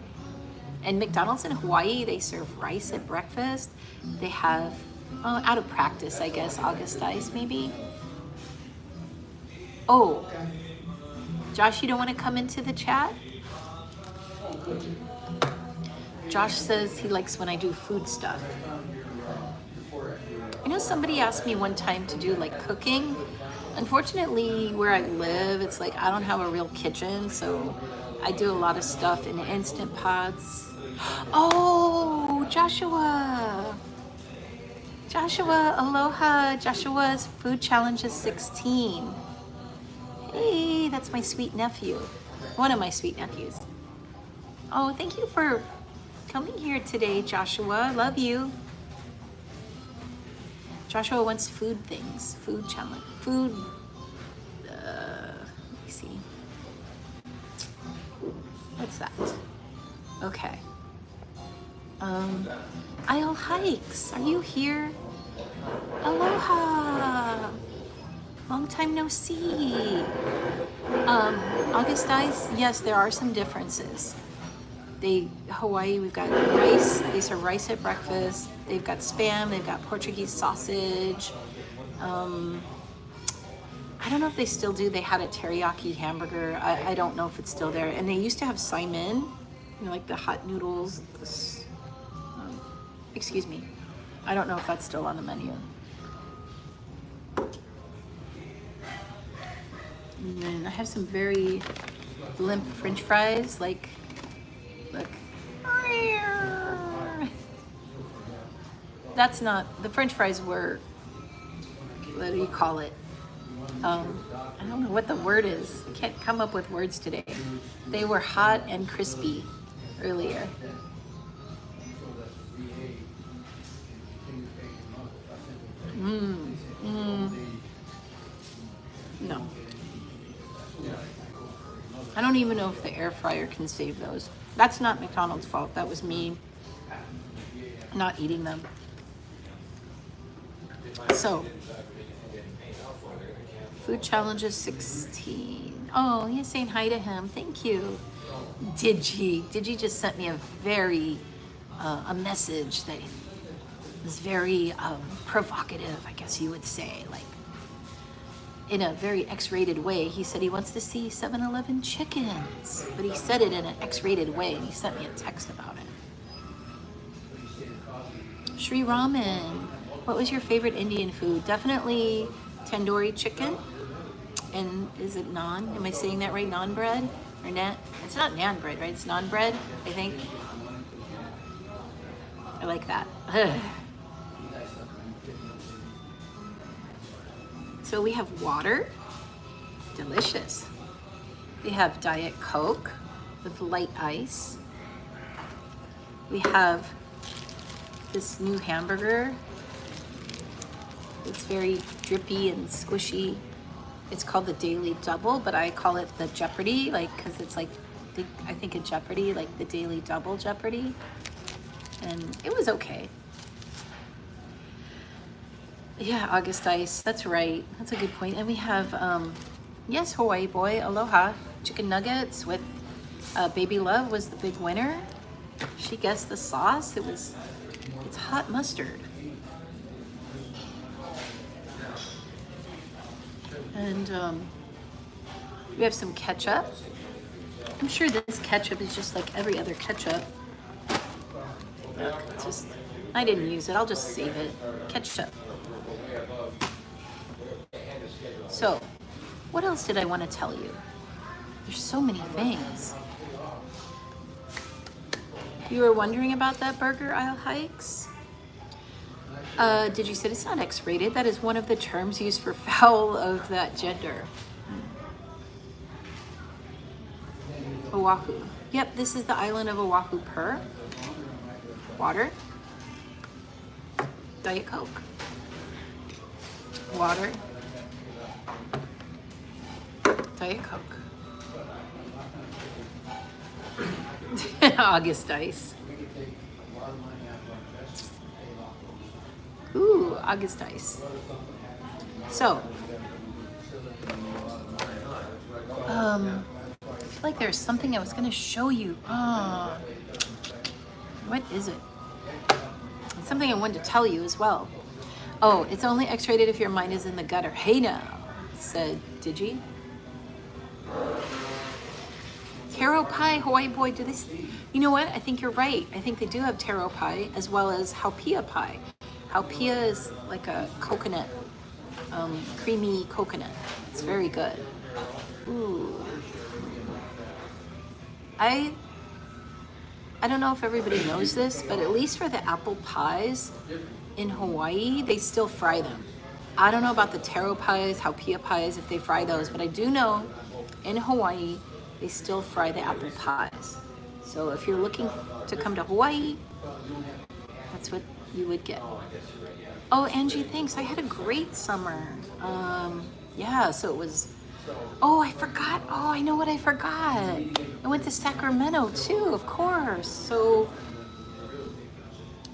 And McDonald's in Hawaii, they serve rice at breakfast. They have, out of practice, I guess, August ice maybe. Oh, Josh, you don't want to come into the chat? Josh says he likes when I do food stuff. I know somebody asked me one time to do like cooking. Unfortunately, where I live, it's like I don't have a real kitchen, so I do a lot of stuff in Instant Pots. Oh, Joshua. Joshua, aloha. Joshua's Food Challenge is 16. Hey, that's my sweet nephew. One of my sweet nephews. Oh, thank you for coming here today, Joshua. Love you. Joshua wants food things. Food challenge. Food. Let me see. What's that? Okay. Isle Hikes. Are you here? Aloha. Long time no see. August ice. Yes, there are some differences. Hawaii, we've got rice. They serve rice at breakfast. They've got Spam. They've got Portuguese sausage. I don't know if they still do. They had a teriyaki hamburger. I don't know if it's still there. And they used to have Saimin, like the hot noodles. Excuse me. I don't know if that's still on the menu. And then I have some very limp French fries, like, look. That's not, the French fries were, what do you call it? I don't know what the word is. I can't come up with words today. They were hot and crispy earlier. No. I don't even know if the air fryer can save those. That's not McDonald's fault. That was me not eating them. So, Food Challenges 16. Oh, you're saying hi to him. Thank you. Digi just sent me a very, a message that was very provocative, I guess you would say, like in a very X-rated way. He said he wants to see 7-Eleven chickens, but he said it in an X-rated way, and he sent me a text about it. Sri Ramen, what was your favorite Indian food? Definitely tandoori chicken. And is it naan? Am I saying that right? Naan bread? Or naan? It's not naan bread, right? It's naan bread, I think. I like that. Ugh. So we have water, delicious. We have Diet Coke with light ice. We have this new hamburger. It's very drippy and squishy. It's called the Daily Double, but I call it the Jeopardy, like, cause it's like, I think of Jeopardy, like the Daily Double Jeopardy. And it was okay. Yeah, August ice, that's right. That's a good point. And we have, yes, Hawaii boy, aloha. Chicken nuggets with Baby Love was the big winner. She guessed the sauce. It's hot mustard. And we have some ketchup. I'm sure this ketchup is just like every other ketchup. Look, it's just, I didn't use it. I'll just save it. Ketchup. So, what else did I want to tell you? There's so many things. You were wondering about that burger, Isle Hikes? Did you say it's not X-rated? That is one of the terms used for fowl of that gender. Oahu. Yep, this is the island of Oahu. Per. Water. Diet Coke. Water. Diet Coke. August ice. Ooh, August ice. So, I feel like there's something I was going to show you. What is it? It's something I wanted to tell you as well. Oh, it's only X-rated if your mind is in the gutter. Hey now, said Digi. Taro pie, Hawaii boy, do this? You know what? I think you're right. I think they do have taro pie as well as haupia pie. Haupia is like a coconut, creamy coconut. It's very good. Ooh. I don't know if everybody knows this, but at least for the apple pies in Hawaii, they still fry them. I don't know about the taro pies, haupia pies, if they fry those, but I do know in Hawaii, they still fry the apple pies. So if you're looking to come to Hawaii, that's what you would get. Oh, Angie, thanks. I had a great summer. Yeah, so it was, oh, I forgot. Oh, I know what I forgot. I went to Sacramento too, of course. So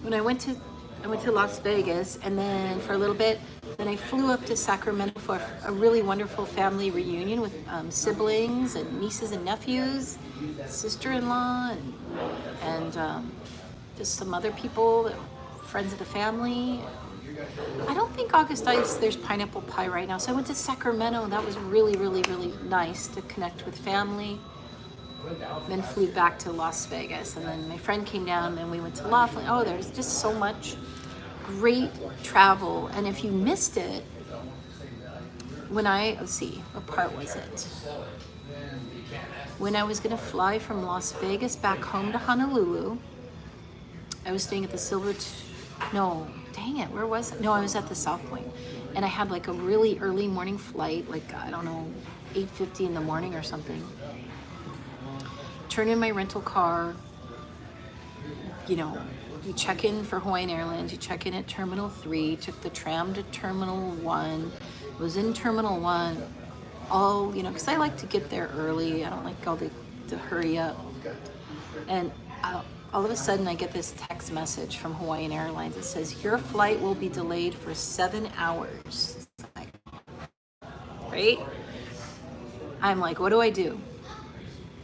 when I went to Las Vegas, and then for a little bit, then I flew up to Sacramento for a really wonderful family reunion with siblings and nieces and nephews, sister-in-law, and just some other people, friends of the family. I don't think August Ice, there's pineapple pie right now. So I went to Sacramento, and that was really, really, really nice to connect with family. Then flew back to Las Vegas, and then my friend came down, and we went to Laughlin. Oh, there's just so much great travel. And if you missed it, let's see, what part was it? When I was gonna fly from Las Vegas back home to Honolulu, I was staying at the where was it? No, I was at the South Point, and I had like a really early morning flight, like, I don't know, 8:50 in the morning or something. Turn in my rental car, you check in for Hawaiian Airlines, you check in at Terminal 3, took the tram to Terminal 1, was in Terminal 1, because I like to get there early, I don't like all the hurry up. And all of a sudden I get this text message from Hawaiian Airlines. It says, your flight will be delayed for 7 hours. Right? I'm like, what do I do?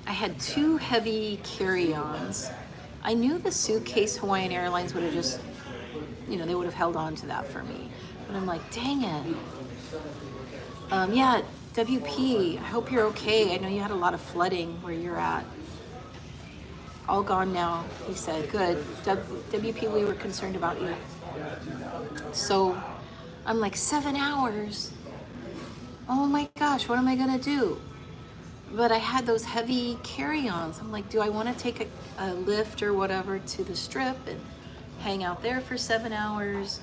I had 2 heavy carry-ons. I knew the suitcase Hawaiian Airlines would have just, they would have held on to that for me. But I'm like, dang it. Yeah, WP, I hope you're okay. I know you had a lot of flooding where you're at. All gone now, he said. Good. WP, we were concerned about you. So I'm like, 7 hours? Oh my gosh, what am I gonna do? But I had those heavy carry-ons. I'm like, do I want to take a Lyft or whatever to the Strip and hang out there for 7 hours?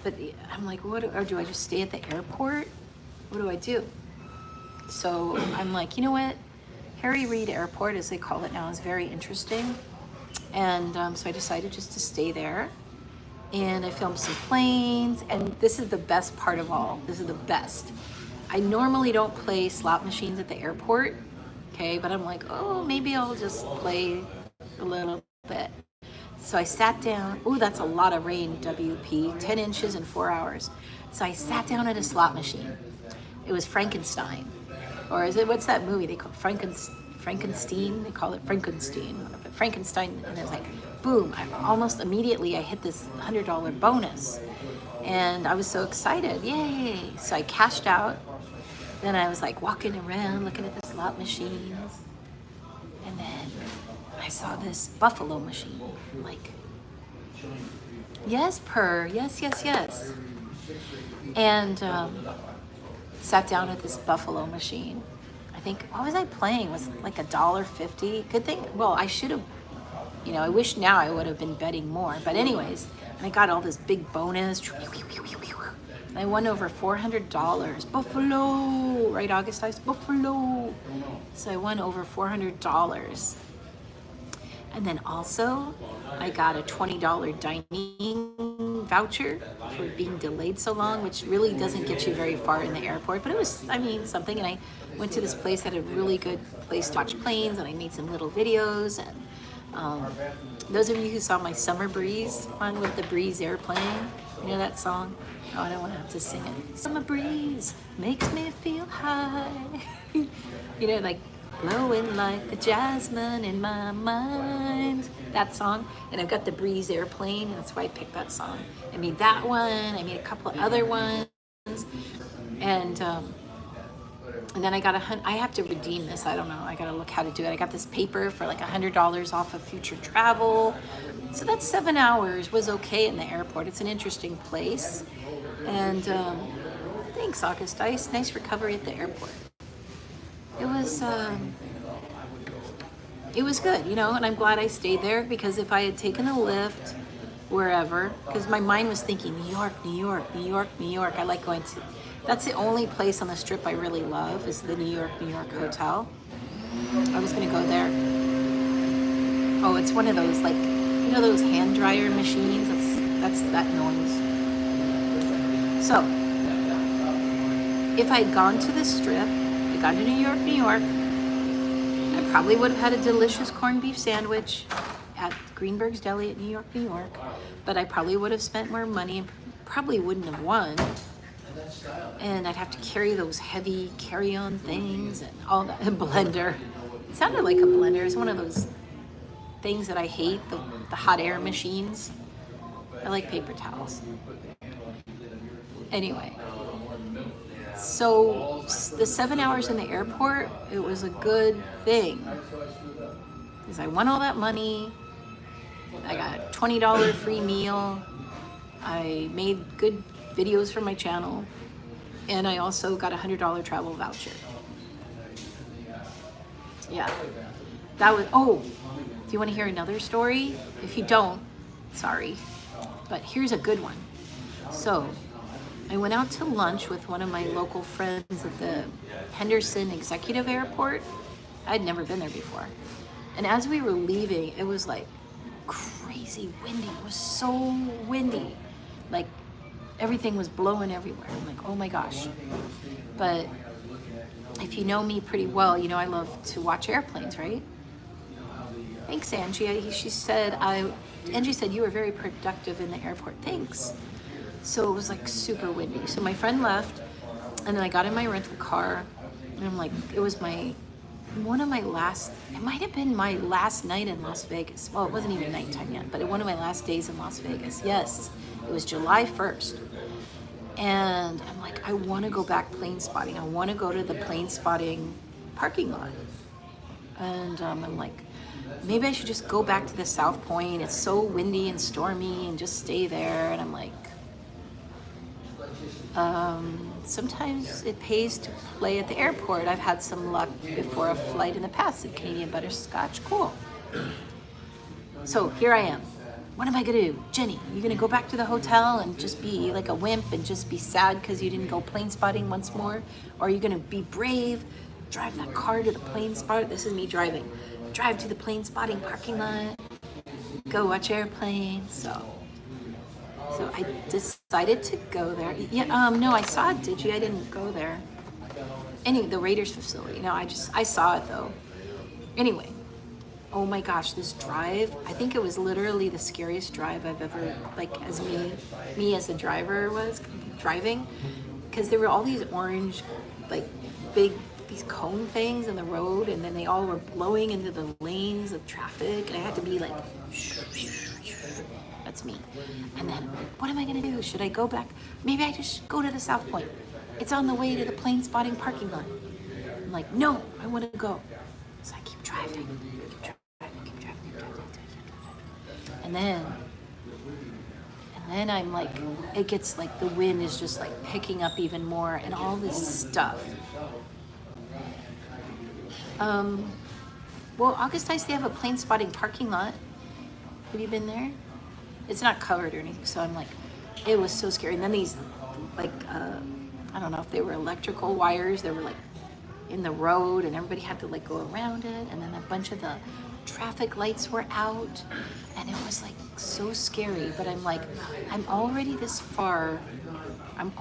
But I'm like, or do I just stay at the airport? What do I do? So I'm like, you know what? Harry Reid Airport, as they call it now, is very interesting. And so I decided just to stay there. And I filmed some planes. And this is the best part of all. This is the best. I normally don't play slot machines at the airport, okay? But I'm like, oh, maybe I'll just play a little bit. So I sat down. Oh, that's a lot of rain, WP. 10 inches in 4 hours. So I sat down at a slot machine. It was Frankenstein. Or what's that movie? They call it Frankenstein? They call it Frankenstein. But Frankenstein, and it's like, boom. Almost immediately, I hit this $100 bonus. And I was so excited. Yay. So I cashed out. Then I was like walking around, looking at the slot machines. And then I saw this buffalo machine. Like, yes, yes. And sat down at this buffalo machine. I think, what was I playing? It was like $1.50. Good thing, well, I should have, I wish now I would have been betting more. But anyways, I got all this big bonus. I won over $400. Buffalo, right, August Ice? Buffalo. So I won over $400. And then also, I got a $20 dining voucher for being delayed so long, which really doesn't get you very far in the airport. But it was, I mean, something. And I went to this place that had a really good place to watch planes, and I made some little videos. And those of you who saw my Summer Breeze one with the Breeze airplane, you know that song? Oh, I don't want to have to sing it. Summer breeze makes me feel high. You know, like blowing like a jasmine in my mind. That song. And I've got the Breeze airplane. That's why I picked that song. I made that one. I made a couple of other ones. And then I have to redeem this. I don't know. I got to look how to do it. I got this paper for like $100 off of future travel. So that's 7 hours was okay in the airport. It's an interesting place. And thanks, August Ice. Nice recovery at the airport. It was good, you know, and I'm glad I stayed there, because if I had taken a lift wherever, because my mind was thinking New York, New York, New York, New York. I like going to, that's the only place on the Strip I really love, is the New York Hotel. I was gonna go there. Oh, it's one of those, like, you know those hand dryer machines? That's that noise. So, if I had gone to the Strip, I'd gone to New York, I probably would have had a delicious corned beef sandwich at Greenberg's Deli at New York, but I probably would have spent more money and probably wouldn't have won. And I'd have to carry those heavy carry-on things and all that. A blender. It sounded like a blender. It's one of those things that I hate, the hot air machines. I like paper towels. Anyway, so the 7 hours in the airport, it was a good thing, because I won all that money. I got a $20 free meal. I made good videos for my channel, and I also got a $100 travel voucher. Yeah, that was, oh, do you want to hear another story? If you don't, sorry, but here's a good one. So I went out to lunch with one of my local friends at the Henderson Executive Airport. I'd never been there before. And as we were leaving, it was like crazy windy. It was so windy. Like everything was blowing everywhere. I'm like, oh my gosh. But if you know me pretty well, you know I love to watch airplanes, right? Thanks, Angie. Angie said you were very productive in the airport. Thanks. So it was like super windy. So my friend left, and then I got in my rental car, and I'm like, it was it might have been my last night in Las Vegas. Well, it wasn't even nighttime yet, but one of my last days in Las Vegas. Yes, it was July 1st. And I'm like, I want to go back plane spotting. I want to go to the plane spotting parking lot. And I'm like, maybe I should just go back to the South Point. It's so windy and stormy, and just stay there. And I'm like, sometimes it pays to play at the airport. I've had some luck before a flight in the past at Canadian Butterscotch. Cool. So here I am. What am I gonna do? Jenny, you gonna go back to the hotel and just be like a wimp and just be sad because you didn't go plane spotting once more? Or are you gonna be brave, drive that car to the plane spot? This is me driving. Drive to the plane spotting parking lot, go watch airplanes. So I decided to go there. Yeah, no, I saw it, did you? I didn't go there. Anyway, the Raiders facility. No, I saw it though. Anyway, oh my gosh, this drive, I think it was literally the scariest drive I've ever, like, as me as a driver was driving, because there were all these orange, like, these cone things in the road, and then they all were blowing into the lanes of traffic, and I had to be like, that's me. And then I'm like, what am I gonna do? Should I go back? Maybe I just go to the South Point. It's on the way to the plane spotting parking lot. I'm like, no, I wanna go. So I keep driving. And then I'm like, it gets like, the wind is just like picking up even more, and all this stuff. Well, August Ice, they have a plane spotting parking lot. Have you been there? It's not covered or anything, so I'm like, it was so scary. And then these like, I don't know if they were electrical wires. They were like in the road, and everybody had to like go around it. And then a bunch of the traffic lights were out, and it was like so scary. But I'm like, I'm already this far. I'm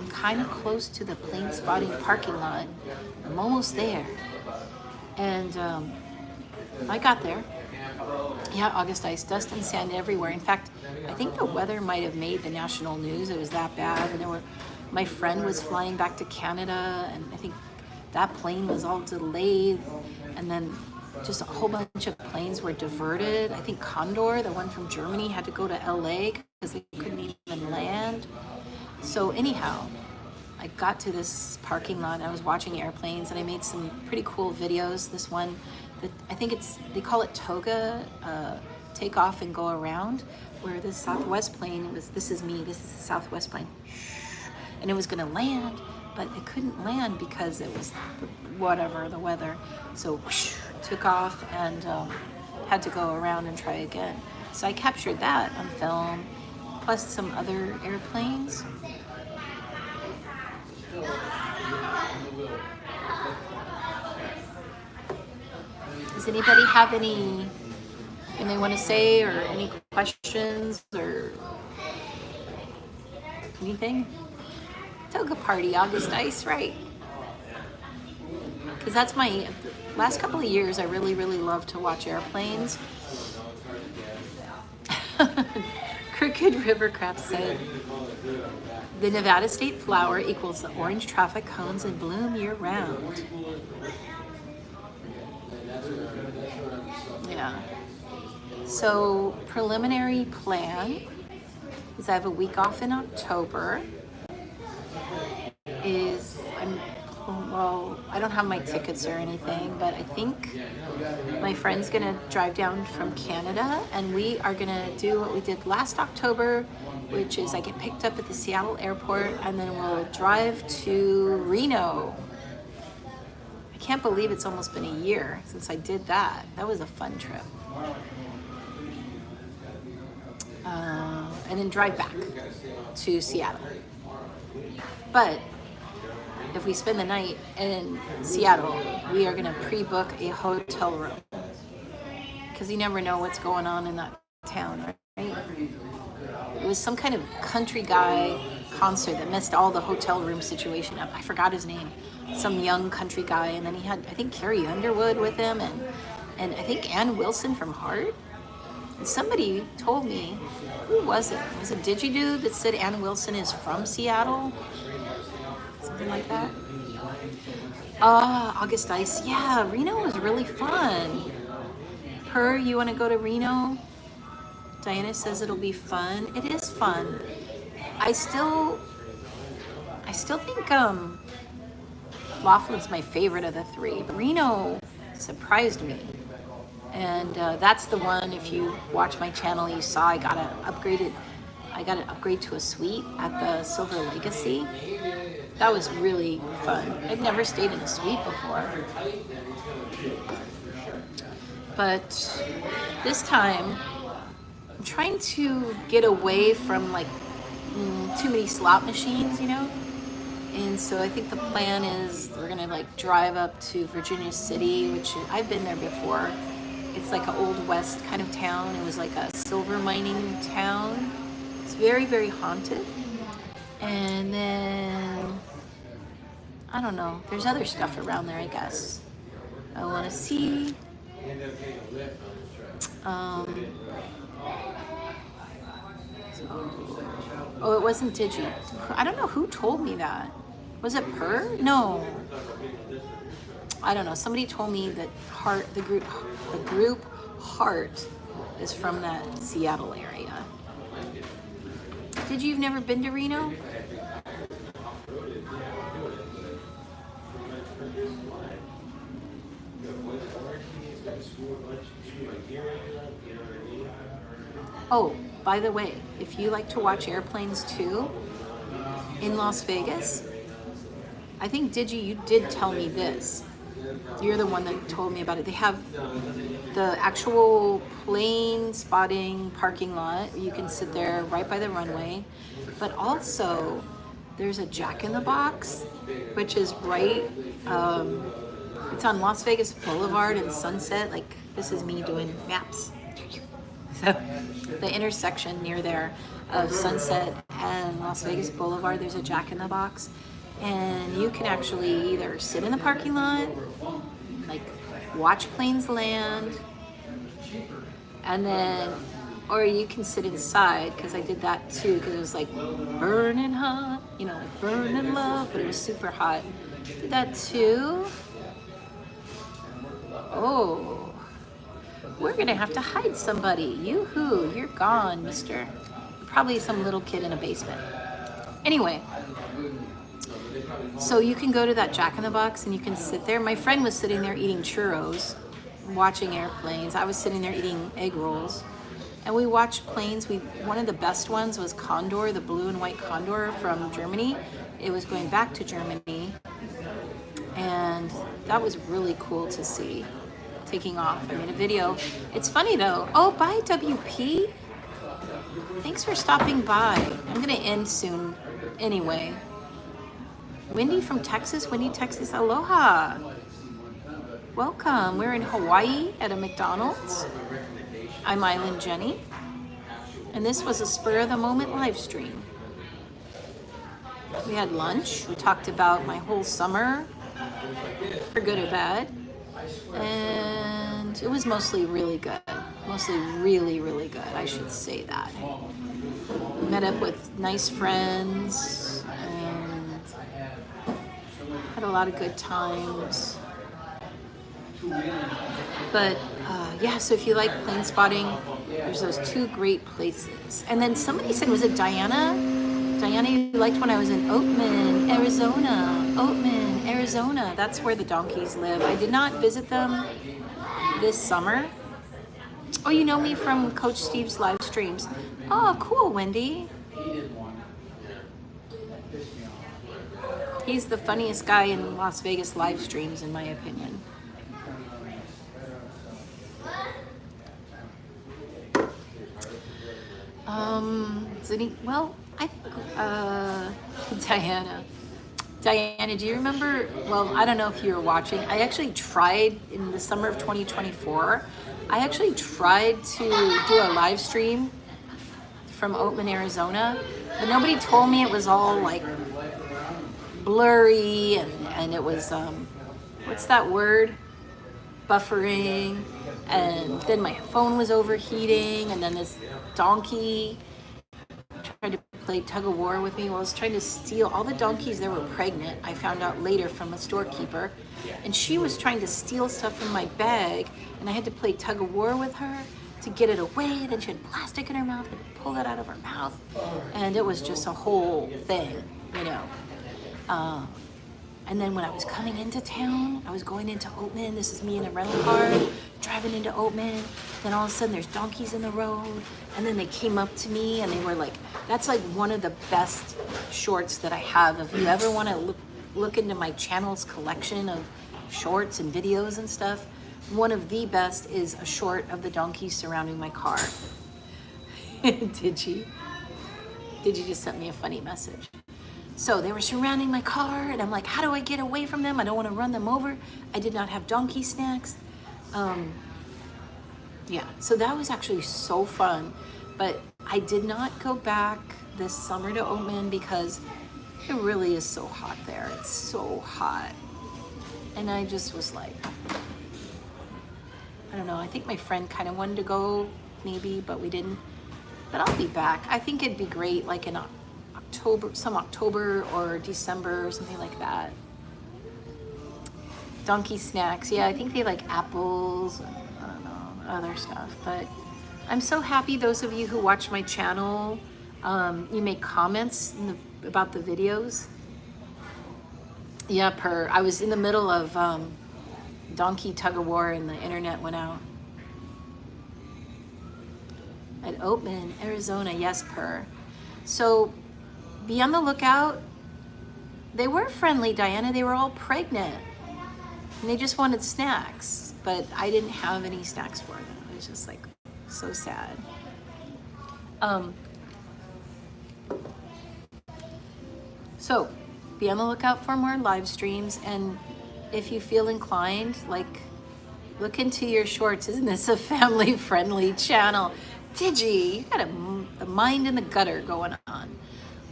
kind of close to the plane spotting parking lot. I'm almost there. And I got there. Yeah, August ice, dust and sand everywhere. In fact, I think the weather might have made the national news. It was that bad. And my friend was flying back to Canada, and I think that plane was all delayed. And then just a whole bunch of planes were diverted. I think Condor, the one from Germany, had to go to LA because they couldn't even land. So anyhow, I got to this parking lot and I was watching airplanes, and I made some pretty cool videos. This one, I think they call it toga, take off and go around, where the Southwest plane this is the Southwest plane, and it was gonna land, but it couldn't land because it was the weather. So whoosh, took off and had to go around and try again. So I captured that on film, plus some other airplanes. Does anybody have anything they want to say, or any questions or anything? Toga party, August ice, right? Because that's my last couple of years. I really, really love to watch airplanes. Crooked Rivercraft said, the Nevada state flower equals the orange traffic cones and bloom year round. Yeah. So preliminary plan is I have a week off in October. I don't have my tickets or anything, but I think my friend's gonna drive down from Canada, and we are gonna do what we did last October, which is I get picked up at the Seattle airport, and then we'll drive to Reno. I can't believe it's almost been a year since I did that. That was a fun trip. And then drive back to Seattle. But if we spend the night in Seattle, we are gonna pre-book a hotel room, because you never know what's going on in that town, right? It was some kind of country guy concert that messed all the hotel room situation up. I forgot his name. Some young country guy, and then he had, I think, Carrie Underwood with him, and I think Ann Wilson from Heart. And somebody told me, who was it? Was it Digidude that said Ann Wilson is from Seattle? Something like that. August ice. Yeah, Reno was really fun. You want to go to Reno? Diana says it'll be fun. It is fun. I still think Laughlin's my favorite of the three, but Reno surprised me. And that's the one, if you watch my channel, you saw I got an upgrade to a suite at the Silver Legacy. That was really fun. I'd never stayed in a suite before. But this time, I'm trying to get away from like too many slot machines, And so I think the plan is we're gonna like drive up to Virginia City, which I've been there before. It's like an old west kind of town. It was like a silver mining town. It's very, very haunted. And then, I don't know, there's other stuff around there, I guess. I want to see. It wasn't Digi. I don't know who told me that. Was it Per? No. I don't know. Somebody told me that the group Heart is from that Seattle area. You've never been to Reno? Oh, by the way, if you like to watch airplanes too, in Las Vegas, I think you did tell me this. You're the one that told me about it. They have the actual plane spotting parking lot. You can sit there right by the runway. But also, there's a Jack in the Box, which is right, it's on Las Vegas Boulevard and Sunset. Like, this is me doing maps. So the intersection near there of Sunset and Las Vegas Boulevard, there's a Jack in the Box. And you can actually either sit in the parking lot, like watch planes land, and then, or you can sit inside, because I did that too, because it was like burning hot, you know, like burning love, but it was super hot. Did that too. Oh, we're gonna have to hide somebody. Yoo-hoo, you're gone, mister. Probably some little kid in a basement. Anyway, so you can go to that Jack in the Box and you can sit there. My friend was sitting there eating churros, watching airplanes. I was sitting there eating egg rolls. And we watched planes. One of the best ones was Condor, the blue and white Condor from Germany. It was going back to Germany. And that was really cool to see, taking off. I made a video. It's funny though. Oh, bye WP. Thanks for stopping by. I'm gonna end soon anyway. Wendy from Texas, Wendy, Texas, aloha. Welcome, we're in Hawaii at a McDonald's. I'm Island Jenny. And this was a spur of the moment live stream. We had lunch, we talked about my whole summer, for good or bad. And it was mostly really good. Mostly really, really good, I should say that. Met up with nice friends and had a lot of good times. But yeah, so if you like plane spotting, there's those two great places. And then somebody said, was it Diana? Diana, you liked when I was in Oatman, Arizona. Oatman, Arizona. That's where the donkeys live. I did not visit them this summer. Oh, you know me from Coach Steve's live streams. Oh, cool, Wendy. He's the funniest guy in Las Vegas live streams, in my opinion. Well, I think, Diana, do you remember, well, I don't know if you were watching, I actually tried in the summer of 2024, I actually tried to do a live stream from Oatman, Arizona, but nobody told me it was all like blurry and it was, what's that word? Buffering, and then my phone was overheating, and then this donkey tried to play tug of war with me. Well, I was trying to steal all the donkeys that were pregnant. I found out later from a storekeeper, and she was trying to steal stuff from my bag, and I had to play tug of war with her to get it away. Then she had plastic in her mouth, and pull it out of her mouth, and it was just a whole thing, you know. And then when I was coming into town, I was going into Oatman. This is me in a rental car, driving into Oatman. Then all of a sudden there's donkeys in the road. And then they came up to me and they were like, that's like one of the best shorts that I have. If you ever want to look into my channel's collection of shorts and videos and stuff, one of the best is a short of the donkeys surrounding my car. Did you just send me a funny message? So they were surrounding my car, and I'm like, how do I get away from them? I don't want to run them over. I did not have donkey snacks. Yeah, so that was actually so fun. But I did not go back this summer to Oatman because it really is so hot there. It's so hot. And I just was like, I don't know. I think my friend kind of wanted to go maybe, but we didn't. But I'll be back. I think it'd be great like in October or December or something like that. Donkey snacks, yeah, I think they like apples, I don't know, other stuff. But I'm so happy those of you who watch my channel, you make comments about the videos. Yeah, I was in the middle of donkey tug of war and the internet went out. At Oatman, Arizona, yes, So be on the lookout. They were friendly, Diana. They were all pregnant. And they just wanted snacks. But I didn't have any snacks for them. It was just like so sad. So be on the lookout for more live streams. And if you feel inclined, like, look into your shorts. Isn't this a family friendly channel? Digi, you got the mind in the gutter going on.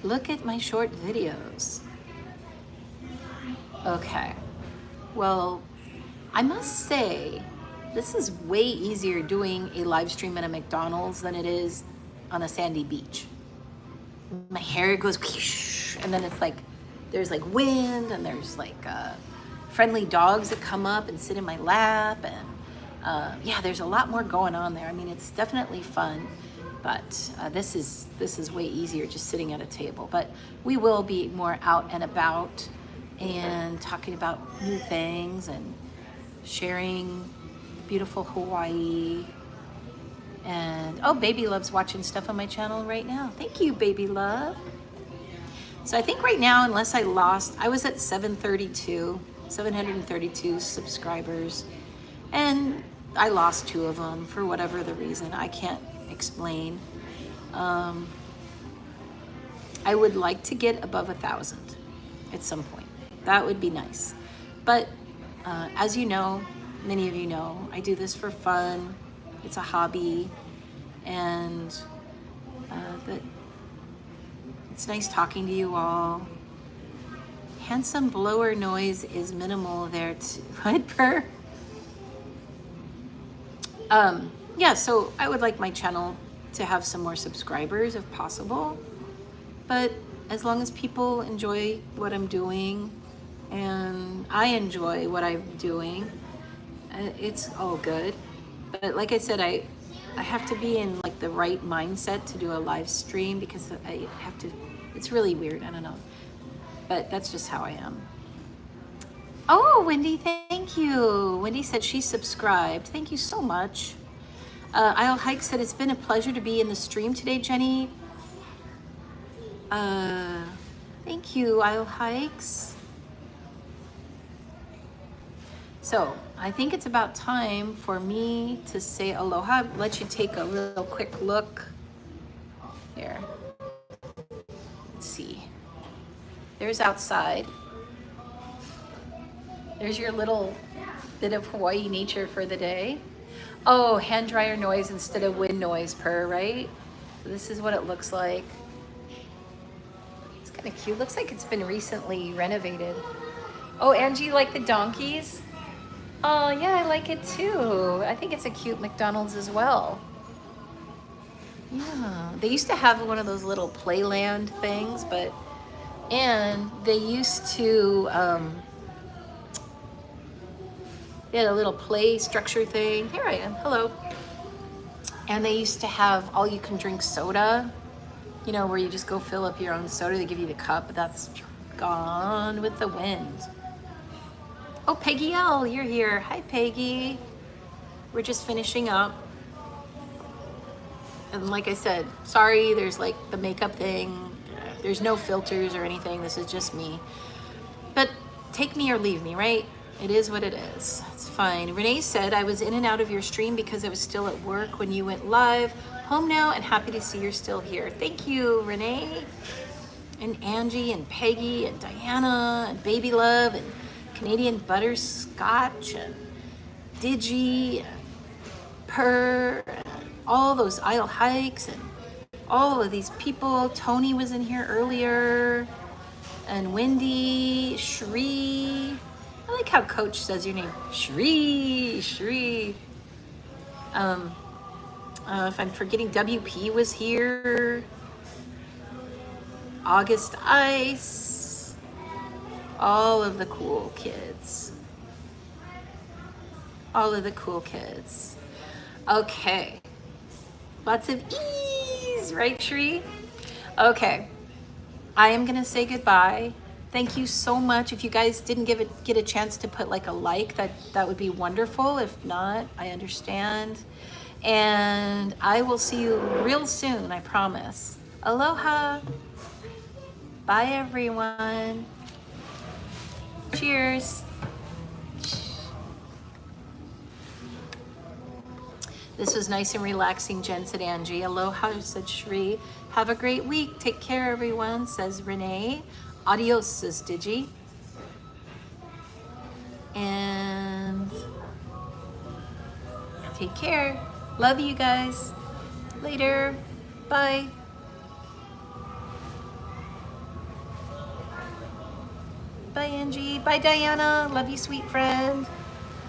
Look at my short videos. Okay. Well, I must say, this is way easier doing a live stream at a McDonald's than it is on a sandy beach. My hair goes whoosh, and then it's like, there's like wind, and there's like friendly dogs that come up and sit in my lap, and yeah, there's a lot more going on there. I mean, it's definitely fun, but this is way easier just sitting at a table. But we will be more out and about and talking about new things and sharing beautiful Hawaii. And oh, Baby Love's watching stuff on my channel right now. Thank you, Baby Love. So I think right now, unless I was at 732 subscribers, and I lost 2 of them for whatever the reason. I can't explain. I would like to get above 1,000 at some point. That would be nice. But as you know, many of you know, I do this for fun. It's a hobby, and that it's nice talking to you all. Handsome blower noise is minimal there too. What, Per? Yeah, so I would like my channel to have some more subscribers if possible, but as long as people enjoy what I'm doing and I enjoy what I'm doing, it's all good. But like I said, I have to be in like the right mindset to do a live stream, because I have to, it's really weird, I don't know, but that's just how I am. Oh, Wendy, thank you. Wendy said she subscribed. Thank you so much. Isle Hike said, it's been a pleasure to be in the stream today, Jenny. Thank you, Isle Hikes. So I think it's about time for me to say aloha. Let you take a real quick look. Here. Let's see. There's outside. There's your little bit of Hawaii nature for the day. Oh, hand dryer noise instead of wind noise, Per, right? So this is what it looks like. It's kind of cute. Looks like it's been recently renovated. Oh, Angie, you like the donkeys? Oh, yeah, I like it too. I think it's a cute McDonald's as well. Yeah, they used to have one of those little playland things, and they used to, they had a little play structure thing. Here I am, hello. And they used to have all you can drink soda, you know, where you just go fill up your own soda. They give you the cup, but that's gone with the wind. Oh, Peggy L, you're here. Hi, Peggy. We're just finishing up. And like I said, sorry, there's like the makeup thing. There's no filters or anything. This is just me. But take me or leave me, right? It is what it is. It's fine. Renee said, I was in and out of your stream because I was still at work when you went live. Home now and happy to see you're still here. Thank you, Renee. And Angie and Peggy and Diana and Baby Love and Canadian Butterscotch and Digi and Per and all those Isle Hikes and all of these people. Tony was in here earlier, and Wendy, Shri. I like how Coach says your name, Shri. If I'm forgetting, WP was here. August Ice. All of the cool kids. All of the cool kids. Okay. Lots of ease, right, Shri? Okay. I am gonna say goodbye. Thank you so much. If you guys didn't get a chance to put like a like, that would be wonderful. If not, I understand. And I will see you real soon, I promise. Aloha. Bye, everyone. Cheers. This was nice and relaxing, Jen, said Angie. Aloha, said Shri. Have a great week. Take care, everyone, says Renee. Adios, says Digi. And take care. Love you guys. Later. Bye. Bye, Angie. Bye, Diana. Love you, sweet friend.